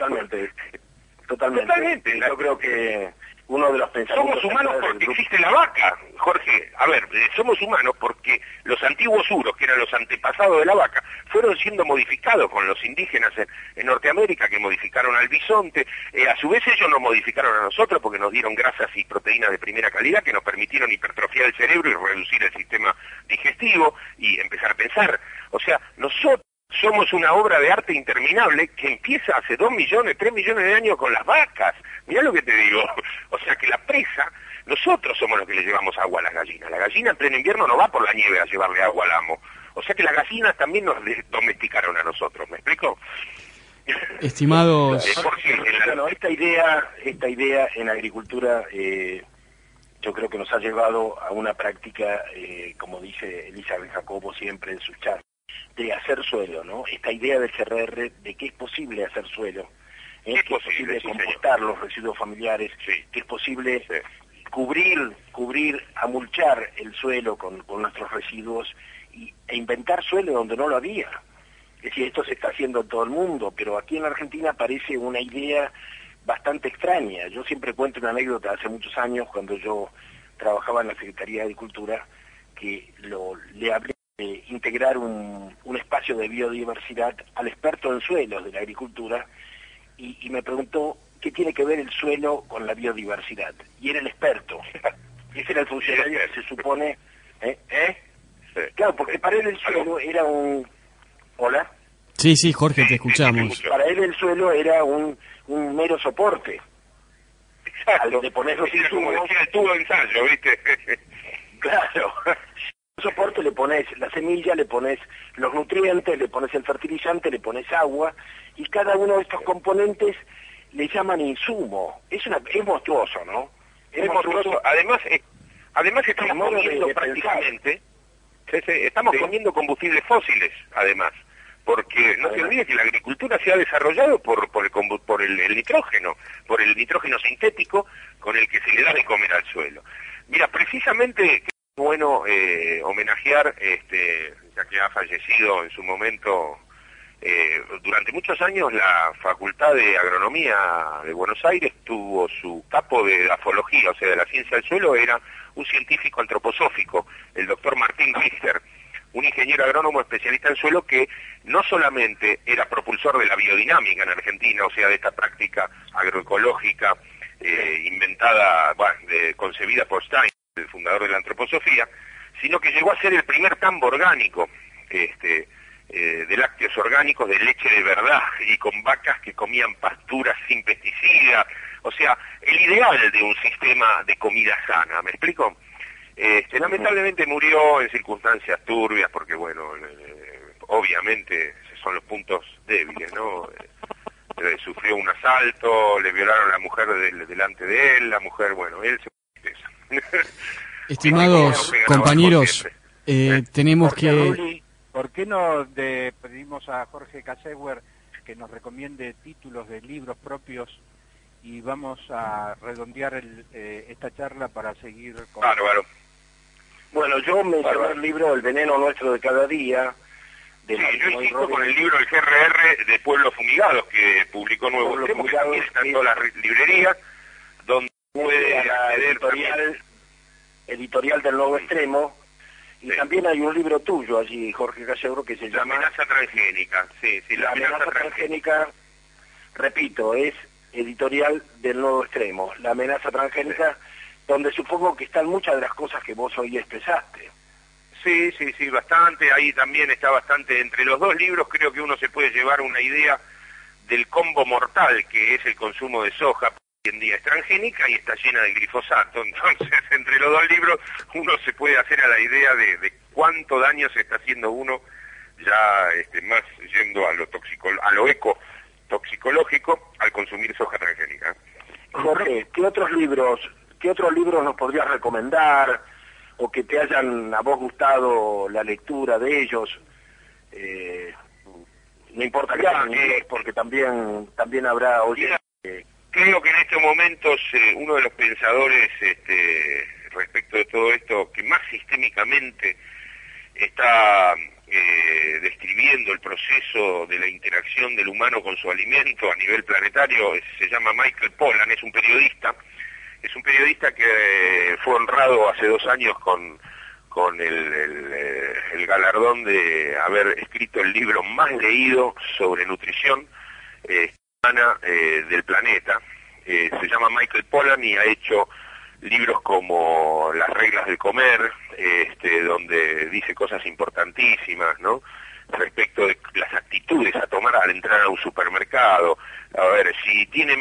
Totalmente. Yo creo que uno de los pensamientos... Somos humanos porque existe la vaca, Jorge. A ver, somos humanos porque los antiguos uros, que eran los antepasados de la vaca, fueron siendo modificados con los indígenas en Norteamérica, que modificaron al bisonte. A su vez ellos nos modificaron a nosotros porque nos dieron grasas y proteínas de primera calidad que nos permitieron hipertrofiar el cerebro y reducir el sistema digestivo y empezar a pensar. O sea, nosotros somos una obra de arte interminable que empieza hace 2 millones, 3 millones de años con las vacas. Mirá lo que te digo. O sea que la presa, nosotros somos los que le llevamos agua a las gallinas. La gallina en pleno invierno no va por la nieve a llevarle agua al amo. O sea que las gallinas también nos domesticaron a nosotros. ¿Me explico? Estimados... Bueno, esta idea en agricultura yo creo que nos ha llevado a una práctica, como dice Elizabeth Jacobo siempre en sus charlas, de hacer suelo, ¿no? Esta idea del CRR de que es posible hacer suelo, que es posible compostar los residuos familiares, que es posible cubrir, amulchar el suelo con nuestros residuos e inventar suelo donde no lo había. Es decir, esto se está haciendo en todo el mundo, pero aquí en la Argentina parece una idea bastante extraña. Yo siempre cuento una anécdota hace muchos años, cuando yo trabajaba en la Secretaría de Agricultura, que le hablé de integrar un espacio de biodiversidad al experto en suelos de la agricultura, y me preguntó qué tiene que ver el suelo con la biodiversidad. Y era el experto. Ese era el funcionario que se supone... Claro, porque para él el suelo era un... ¿Hola? Sí, Jorge, te escuchamos. Para él el suelo era un mero soporte. Exacto. A donde pones los insumos... Como decía el tubo de ensayo, ¿viste? Claro. Un soporte le pones la semilla, le pones los nutrientes, le pones el fertilizante, le pones agua, y cada uno de estos componentes le llaman insumo. Es monstruoso, ¿no? Es monstruoso. Además estamos comiendo prácticamente... Estamos comiendo combustibles fósiles, además, porque no se olvide que la agricultura se ha desarrollado por el nitrógeno sintético con el que se le da de comer al suelo. Mira, precisamente es bueno homenajear, ya que ha fallecido en su momento, durante muchos años la Facultad de Agronomía de Buenos Aires tuvo su capo de afología, o sea, de la ciencia del suelo, era un científico antroposófico, el doctor Martín Richter, un ingeniero agrónomo especialista en suelo que no solamente era propulsor de la biodinámica en Argentina, o sea, de esta práctica agroecológica concebida por Stein, el fundador de la antroposofía, sino que llegó a ser el primer campo orgánico de lácteos orgánicos, de leche de verdad, y con vacas que comían pasturas sin pesticidas, o sea, el ideal de un sistema de comida sana, ¿me explico? Lamentablemente murió en circunstancias turbias, porque bueno, obviamente esos son los puntos débiles, ¿no? Sufrió un asalto, le violaron a la mujer delante de él, la mujer, bueno, él se... Estimados compañeros, tenemos que... ¿Por qué no pedimos a Jorge Casegüer que nos recomiende títulos de libros propios y vamos a redondear esta charla para seguir con... Bárbaro. Bueno, yo mencioné el libro El veneno nuestro de cada día. Sí, yo insisto con el libro El GRR de Pueblos Fumigados, que publicó Nuevo Extremo, que también está en todas las librerías, donde puede la editorial del Nuevo Extremo. Y también hay un libro tuyo allí, Jorge Casegüer, que se llama... La amenaza transgénica, sí, la amenaza transgénica, repito, es editorial del Nuevo Extremo, La amenaza transgénica, donde supongo que están muchas de las cosas que vos hoy expresaste. Sí, bastante, ahí también está bastante, entre los dos libros creo que uno se puede llevar una idea del combo mortal que es el consumo de soja, hoy en día es transgénica y está llena de glifosato, entonces entre los dos libros uno se puede hacer a la idea de cuánto daño se está haciendo uno, ya más yendo a lo eco-toxicológico, al consumir soja transgénica. Jorge, ¿qué otros libros nos podrías recomendar, o que te hayan a vos gustado la lectura de ellos? No importa que sean inglés, porque también habrá oyentes. Creo que en estos momentos uno de los pensadores respecto de todo esto que más sistémicamente está describiendo el proceso de la interacción del humano con su alimento a nivel planetario se llama Michael Pollan, es un periodista que fue honrado hace 2 años con el galardón de haber escrito el libro más leído sobre nutrición del planeta. Se llama Michael Pollan y ha hecho libros como Las reglas del comer, donde dice cosas importantísimas, ¿no? Respecto de las actitudes a tomar al entrar a un supermercado. A ver, si tiene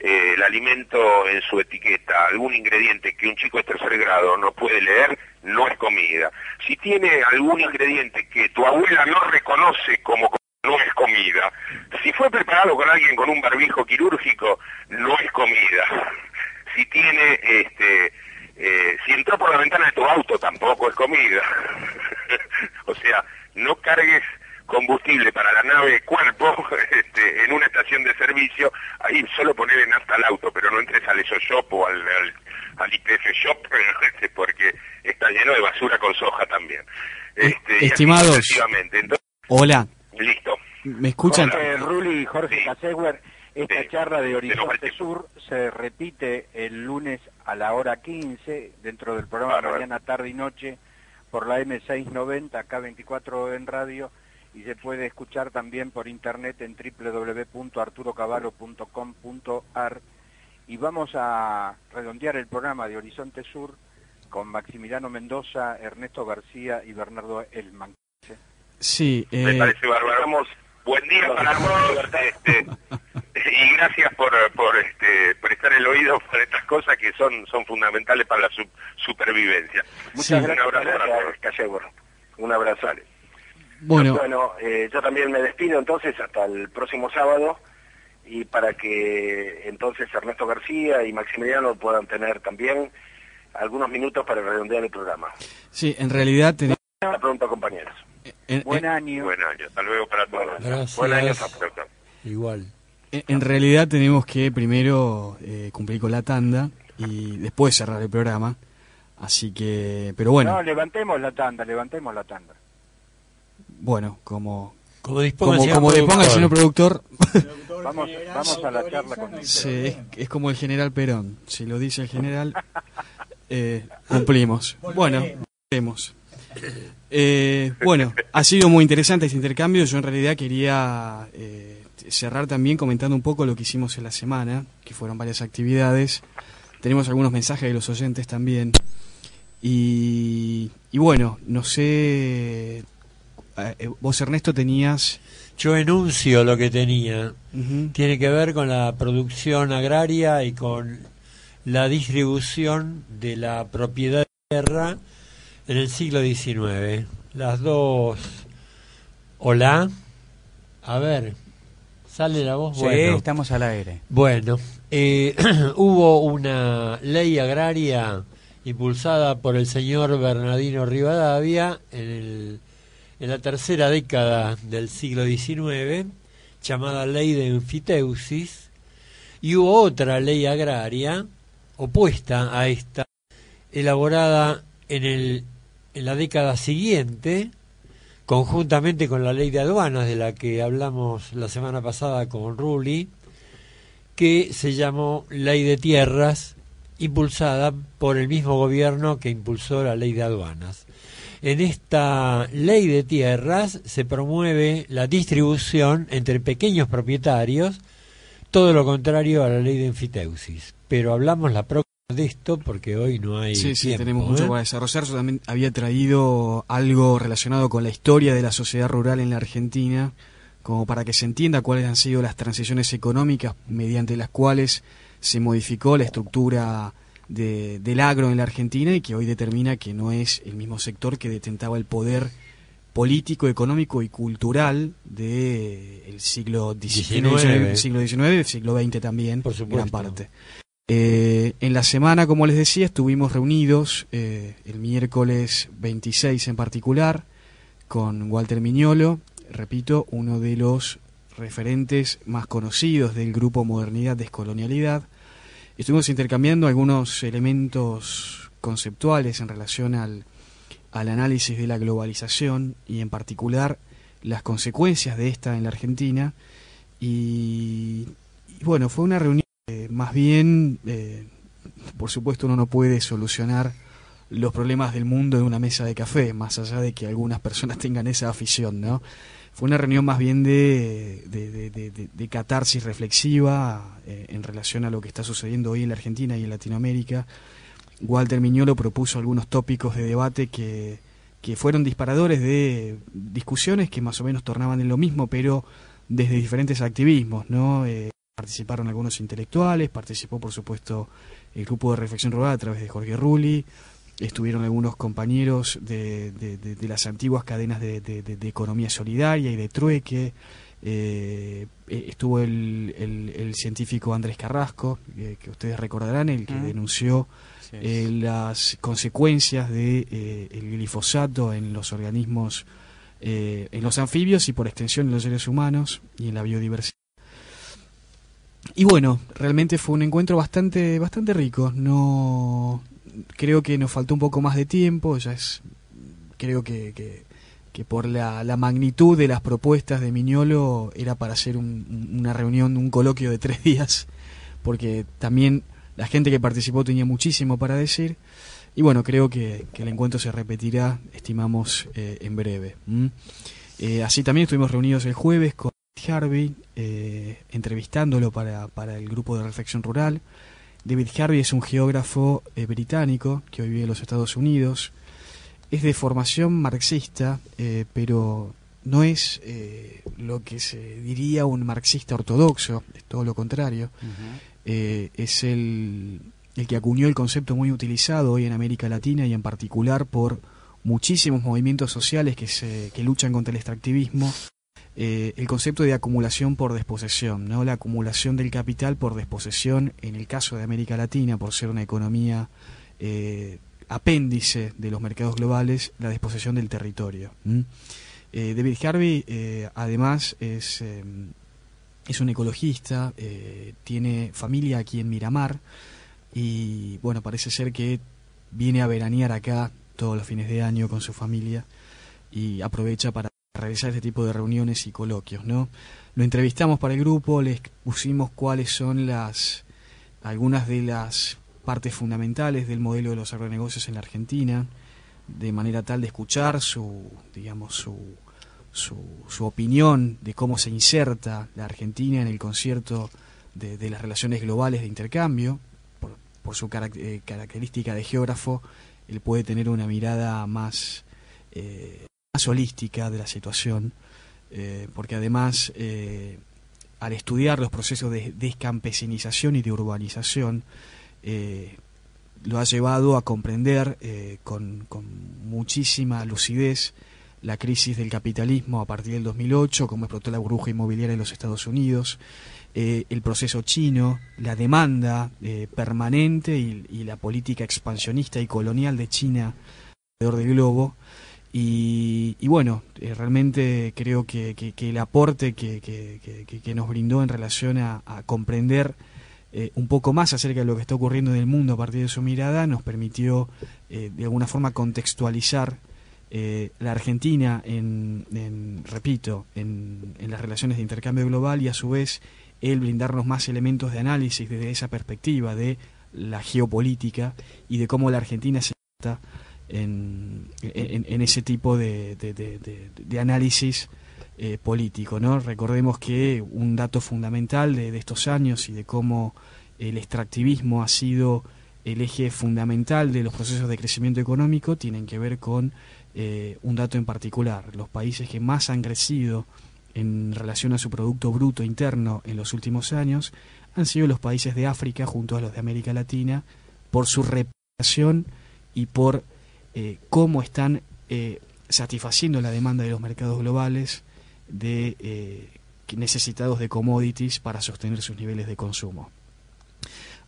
el alimento en su etiqueta algún ingrediente que un chico de 3er grado no puede leer, no es comida. Si tiene algún ingrediente que tu abuela no reconoce como no es comida. Si fue preparado con alguien con un barbijo quirúrgico, no es comida. Si tiene, si entró por la ventana de tu auto, tampoco es comida. O sea, no cargues combustible para la nave cuerpo en una estación de servicio, ahí solo poner en nafta al auto, pero no entres al ESO Shop o al IPF Shop, porque está lleno de basura con soja también. Estimados, entonces, hola. Listo. ¿Me escuchan? Ruli y Jorge Casegüer, Esta charla de Horizonte Sur se repite el lunes a la hora 15, dentro del programa Mañana, Tarde y Noche, por la M690, K24 en radio, y se puede escuchar también por internet en www.arturocavallo.com.ar. Y vamos a redondear el programa de Horizonte Sur con Maximiliano Mendoza, Ernesto García y Bernardo Elman. Sí, me parece bárbaro. Buen día para todos, y gracias por prestar el oído para estas cosas que son fundamentales para la supervivencia. Muchas gracias, Gallego. Un abrazo. Bueno, yo también me despido entonces hasta el próximo sábado, y para que entonces Ernesto García y Maximiliano puedan tener también algunos minutos para redondear el programa. Sí, en realidad tenemos... Hasta pronto, compañeros. Buen año. Buen año, hasta luego para todos. Gracias. Buen año, hasta pronto. Igual. En realidad tenemos que primero cumplir con la tanda y después cerrar el programa. Así que, pero bueno. No, levantemos la tanda. Bueno, como disponga el señor productor. Vamos a la charla con él. Sí, es como el general Perón. Si lo dice el general, cumplimos. Bueno, vemos. Bueno, ha sido muy interesante este intercambio. Yo en realidad quería cerrar también comentando un poco lo que hicimos en la semana, que fueron varias actividades. Tenemos algunos mensajes de los oyentes también. Y bueno, no sé, vos, Ernesto, tenías... Yo enuncio lo que tenía. Uh-huh. Tiene que ver con la producción agraria y con la distribución de la propiedad de tierra en el siglo XIX. Las dos... Hola. A ver, ¿sale la voz? Sí, bueno, estamos al aire. Bueno, hubo una ley agraria impulsada por el señor Bernardino Rivadavia en la tercera década del siglo XIX, llamada Ley de Enfiteusis, y hubo otra ley agraria opuesta a esta, elaborada en la década siguiente, conjuntamente con la Ley de Aduanas, de la que hablamos la semana pasada con Rulli, que se llamó Ley de Tierras, impulsada por el mismo gobierno que impulsó la Ley de Aduanas. En esta Ley de Tierras se promueve la distribución entre pequeños propietarios, todo lo contrario a la Ley de Enfiteusis. Pero hablamos la próxima de esto porque hoy no hay Sí, tiempo, tenemos mucho para desarrollar. Yo también había traído algo relacionado con la historia de la sociedad rural en la Argentina, como para que se entienda cuáles han sido las transiciones económicas mediante las cuales se modificó la estructura del agro en la Argentina, y que hoy determina que no es el mismo sector que detentaba el poder político, económico y cultural del siglo XIX, siglo XX también, por supuesto, gran parte. En la semana, como les decía, estuvimos reunidos el miércoles 26 en particular con Walter Miñolo, repito, uno de los referentes más conocidos del grupo Modernidad Descolonialidad. Estuvimos intercambiando algunos elementos conceptuales en relación al análisis de la globalización y en particular las consecuencias de esta en la Argentina. Y bueno, fue una reunión más bien, por supuesto uno no puede solucionar los problemas del mundo en una mesa de café, más allá de que algunas personas tengan esa afición, ¿no? Fue una reunión más bien de catarsis reflexiva en relación a lo que está sucediendo hoy en la Argentina y en Latinoamérica. Walter Miñolo propuso algunos tópicos de debate que fueron disparadores de discusiones que más o menos tornaban en lo mismo, pero desde diferentes activismos, ¿no? Participaron algunos intelectuales, participó por supuesto el grupo de reflexión rural a través de Jorge Rulli, estuvieron algunos compañeros de las antiguas cadenas de economía solidaria y de trueque, estuvo el científico Andrés Carrasco, que ustedes recordarán, el que denunció las consecuencias de el glifosato en los organismos, en los anfibios y por extensión en los seres humanos y en la biodiversidad. Y bueno, realmente fue un encuentro bastante rico. No creo que nos faltó un poco más de tiempo, creo que por la magnitud de las propuestas de Miñolo era para hacer una reunión, un coloquio de 3 días, porque también la gente que participó tenía muchísimo para decir. Y bueno, creo que el encuentro se repetirá, estimamos, en breve. Así también estuvimos reunidos el jueves con Harvey, entrevistándolo para el grupo de Reflexión Rural. David Harvey es un geógrafo británico que hoy vive en los Estados Unidos. Es de formación marxista, pero no es lo que se diría un marxista ortodoxo, es todo lo contrario. Es el que acuñó el concepto muy utilizado hoy en América Latina y en particular por muchísimos movimientos sociales que luchan contra el extractivismo, el concepto de acumulación por desposesión, ¿no? La acumulación del capital por desposesión, en el caso de América Latina, por ser una economía apéndice de los mercados globales, la desposesión del territorio. David Harvey, además, es un ecologista, tiene familia aquí en Miramar y, bueno, parece ser que viene a veranear acá todos los fines de año con su familia y aprovecha para realizar este tipo de reuniones y coloquios, ¿no? Lo entrevistamos para el grupo, le pusimos cuáles son algunas de las partes fundamentales del modelo de los agronegocios en la Argentina, de manera tal de escuchar su opinión de cómo se inserta la Argentina en el concierto de las relaciones globales de intercambio. Por su característica de geógrafo, él puede tener una mirada más holística de la situación, porque además, al estudiar los procesos de descampesinización y de urbanización, lo ha llevado a comprender con muchísima lucidez la crisis del capitalismo a partir del 2008, cómo explotó la burbuja inmobiliaria en los Estados Unidos, el proceso chino, la demanda permanente y la política expansionista y colonial de China alrededor del globo. Y bueno, realmente creo que el aporte que nos brindó en relación a comprender un poco más acerca de lo que está ocurriendo en el mundo a partir de su mirada nos permitió de alguna forma contextualizar la Argentina en las relaciones de intercambio global y a su vez él brindarnos más elementos de análisis desde esa perspectiva de la geopolítica y de cómo la Argentina se trata en ese tipo de análisis político, ¿no? Recordemos que un dato fundamental de estos años y de cómo el extractivismo ha sido el eje fundamental de los procesos de crecimiento económico tienen que ver con un dato en particular. Los países que más han crecido en relación a su Producto Bruto Interno en los últimos años han sido los países de África junto a los de América Latina por su reputación y por cómo están satisfaciendo la demanda de los mercados globales necesitados de commodities para sostener sus niveles de consumo.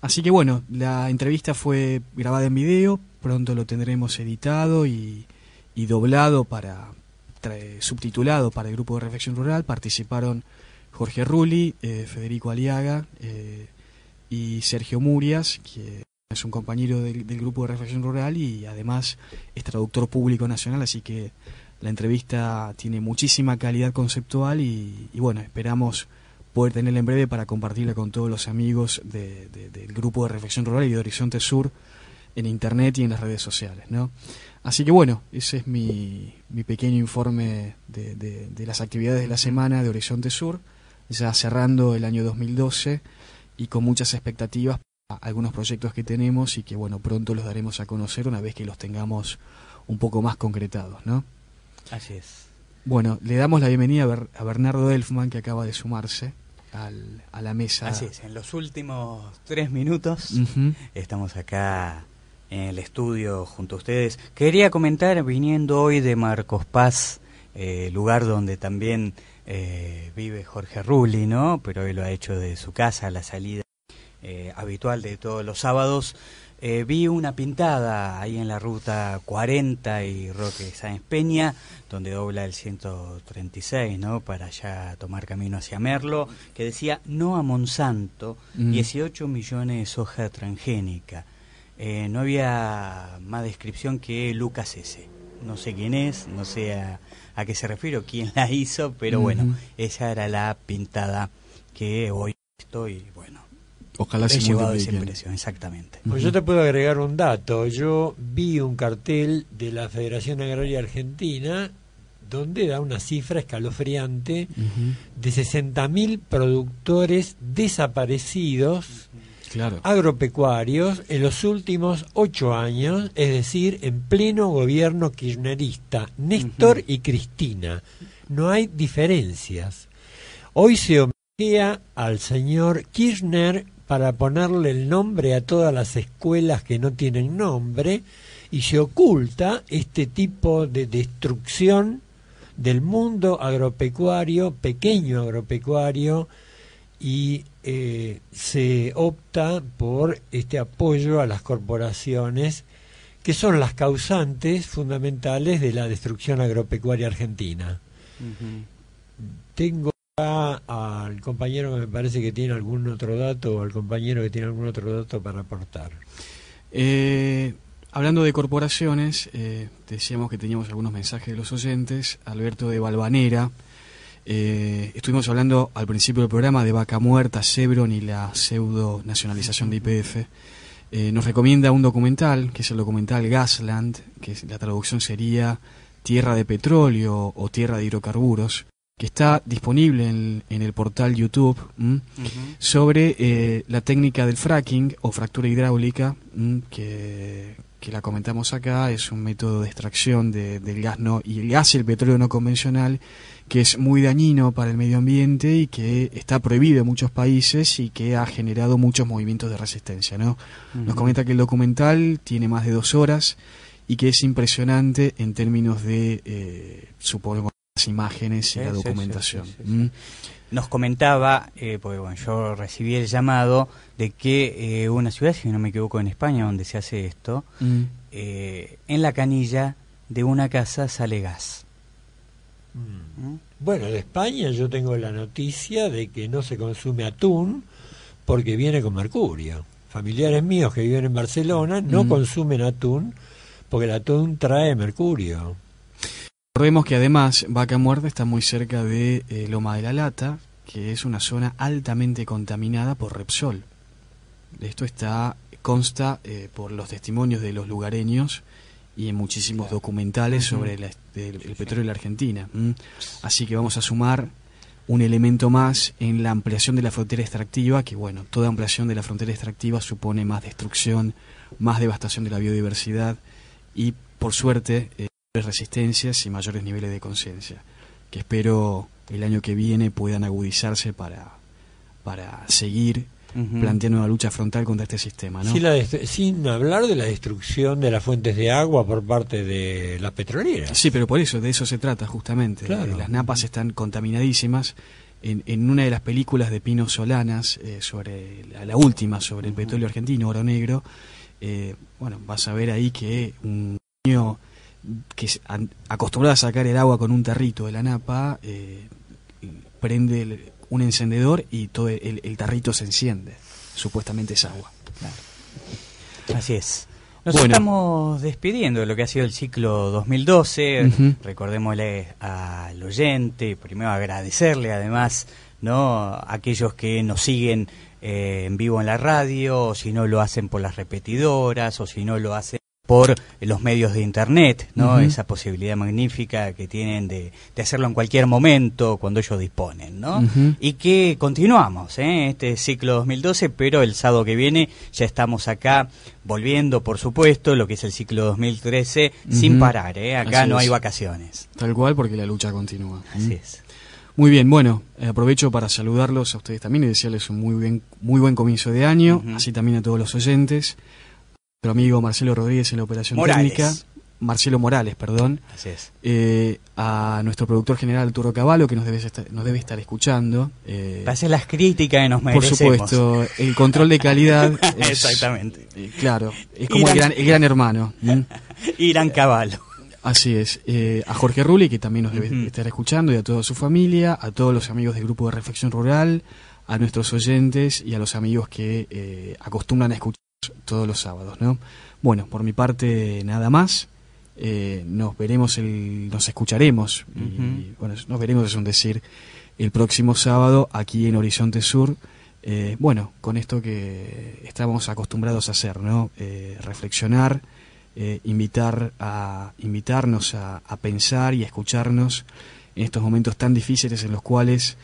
Así que bueno, la entrevista fue grabada en video, pronto lo tendremos editado y doblado subtitulado para el grupo de Reflexión Rural. Participaron Jorge Rulli, Federico Aliaga y Sergio Murias, que es un compañero del grupo de Reflexión Rural y además es traductor público nacional, así que la entrevista tiene muchísima calidad conceptual y bueno, esperamos poder tenerla en breve para compartirla con todos los amigos del grupo de Reflexión Rural y de Horizonte Sur en internet y en las redes sociales, ¿no? Así que bueno, ese es mi pequeño informe de las actividades de la semana de Horizonte Sur, ya cerrando el año 2012 y con muchas expectativas para algunos proyectos que tenemos y que bueno, pronto los daremos a conocer una vez que los tengamos un poco más concretados, ¿no? Así es. Bueno, le damos la bienvenida a Bernardo Elfman, que acaba de sumarse a la mesa. Así es, en los últimos 3 minutos estamos acá en el estudio junto a ustedes. Quería comentar, viniendo hoy de Marcos Paz, lugar donde también vive Jorge Rulli, ¿no? Pero hoy lo ha hecho de su casa, la salida habitual de todos los sábados. Vi una pintada ahí en la ruta 40 y Roque Sáenz Peña, donde dobla el 136, ¿no? Para ya tomar camino hacia Merlo, que decía no a Monsanto, 18 millones de soja transgénica. No había más descripción que Lucas S. No sé quién es, no sé a a qué se refiere o quién la hizo, pero bueno, esa era la pintada que hoy estoy, bueno, ojalá se llevado esa impresión, exactamente. Pues yo te puedo agregar un dato. Yo vi un cartel de la Federación Agraria Argentina donde da una cifra escalofriante de 60.000 productores desaparecidos, claro, agropecuarios en los últimos 8 años, es decir, en pleno gobierno kirchnerista, Néstor y Cristina. No hay diferencias. Hoy se homenajea al señor Kirchner para ponerle el nombre a todas las escuelas que no tienen nombre, y se oculta este tipo de destrucción del mundo agropecuario, pequeño agropecuario, y se opta por este apoyo a las corporaciones que son las causantes fundamentales de la destrucción agropecuaria argentina. Tengo al compañero que me parece que tiene algún otro dato, o al compañero que tiene algún otro dato para aportar. Hablando de corporaciones, decíamos que teníamos algunos mensajes de los oyentes. Alberto de Valvanera, estuvimos hablando al principio del programa de Vaca Muerta, Chevron y la pseudo nacionalización de YPF. Nos recomienda un documental, que es el documental Gasland, que la traducción sería Tierra de Petróleo o Tierra de Hidrocarburos, que está disponible en el portal YouTube, sobre la técnica del fracking o fractura hidráulica, que la comentamos acá. Es un método de extracción del gas y el gas y el petróleo no convencional, que es muy dañino para el medio ambiente y que está prohibido en muchos países y que ha generado muchos movimientos de resistencia, ¿no? Nos comenta que el documental tiene más de 2 horas y que es impresionante en términos de, supongo, las imágenes y la documentación. Sí. Nos comentaba, porque bueno, yo recibí el llamado de que una ciudad, si no me equivoco, en España, donde se hace esto, en la canilla de una casa sale gas. Bueno, de España yo tengo la noticia de que no se consume atún porque viene con mercurio. Familiares míos que viven en Barcelona no consumen atún porque el atún trae mercurio. Recordemos que además Vaca Muerta está muy cerca de Loma de la Lata, que es una zona altamente contaminada por Repsol. Esto consta por los testimonios de los lugareños y en muchísimos documentales sobre el petróleo de la Argentina. Así que vamos a sumar un elemento más en la ampliación de la frontera extractiva, que bueno, toda ampliación de la frontera extractiva supone más destrucción, más devastación de la biodiversidad y, por suerte, resistencias y mayores niveles de conciencia, que espero el año que viene puedan agudizarse para seguir planteando una lucha frontal contra este sistema, ¿no? Sin hablar de la destrucción de las fuentes de agua por parte de las petroleras. Sí, pero por eso, de eso se trata justamente. Claro. Las napas están contaminadísimas. En una de las películas de Pino Solanas, sobre la última, sobre el petróleo argentino, Oro Negro, bueno, vas a ver ahí que un niño que es acostumbrado a sacar el agua con un tarrito de la napa, prende un encendedor y todo el tarrito se enciende. Supuestamente es agua. Claro. Así es. Nos estamos despidiendo de lo que ha sido el ciclo 2012. Recordémosle al oyente, primero agradecerle además, ¿no?, a aquellos que nos siguen en vivo en la radio, o si no lo hacen por las repetidoras, o si no lo hacen por los medios de internet, ¿no? Esa posibilidad magnífica que tienen de hacerlo en cualquier momento cuando ellos disponen, ¿no? Y que continuamos este ciclo 2012, pero el sábado que viene ya estamos acá volviendo, por supuesto, lo que es el ciclo 2013 sin parar, acá Así no es. hay vacaciones. Tal cual, porque la lucha continúa. Así es. Muy bien, bueno, aprovecho para saludarlos a ustedes también y desearles un muy buen comienzo de año, así también a todos los oyentes. Nuestro amigo Marcelo Rodríguez en la operación técnica, Marcelo Morales, perdón. Así es. A nuestro productor general Arturo Cavallo, que nos debe estar escuchando. Para hacer las críticas que nos merecemos. Por supuesto, el control de calidad es, exactamente. Claro, es como el gran hermano. Irán Cavallo. Así es. A Jorge Rulli, que también nos debe estar escuchando, y a toda su familia, a todos los amigos del Grupo de Reflexión Rural, a nuestros oyentes y a los amigos que acostumbran a escuchar todos los sábados, ¿no? Bueno, por mi parte nada más nos escucharemos, y, bueno, nos veremos, es un decir, el próximo sábado aquí en Horizonte Sur, bueno, con esto que estamos acostumbrados a hacer, ¿no? Reflexionar, invitarnos a pensar y a escucharnos en estos momentos tan difíciles en los cuales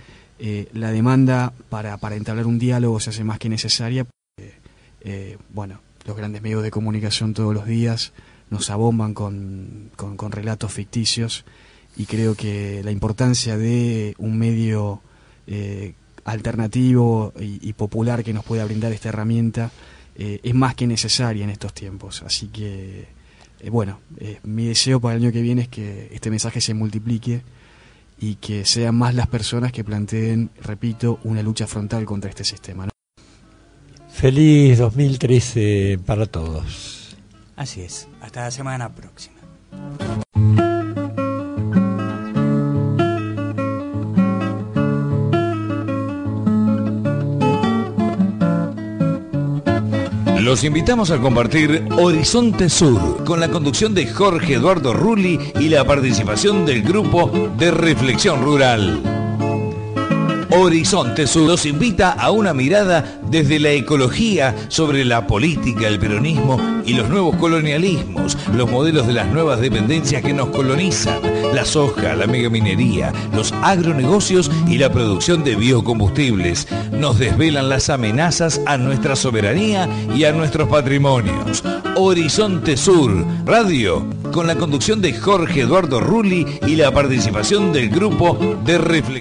la demanda para entablar un diálogo se hace más que necesaria. Bueno, los grandes medios de comunicación todos los días nos abomban con relatos ficticios, y creo que la importancia de un medio alternativo y popular que nos pueda brindar esta herramienta es más que necesaria en estos tiempos. Así que, bueno, mi deseo para el año que viene es que este mensaje se multiplique y que sean más las personas que planteen, repito, una lucha frontal contra este sistema, ¿no? Feliz 2013 para todos. Así es, hasta la semana próxima. Los invitamos a compartir Horizonte Sur, con la conducción de Jorge Eduardo Rulli y la participación del grupo de Reflexión Rural. Horizonte Sur los invita a una mirada desde la ecología sobre la política, el peronismo y los nuevos colonialismos, los modelos de las nuevas dependencias que nos colonizan, la soja, la megaminería, los agronegocios y la producción de biocombustibles. Nos desvelan las amenazas a nuestra soberanía y a nuestros patrimonios. Horizonte Sur Radio, con la conducción de Jorge Eduardo Rulli y la participación del grupo de Reflexión.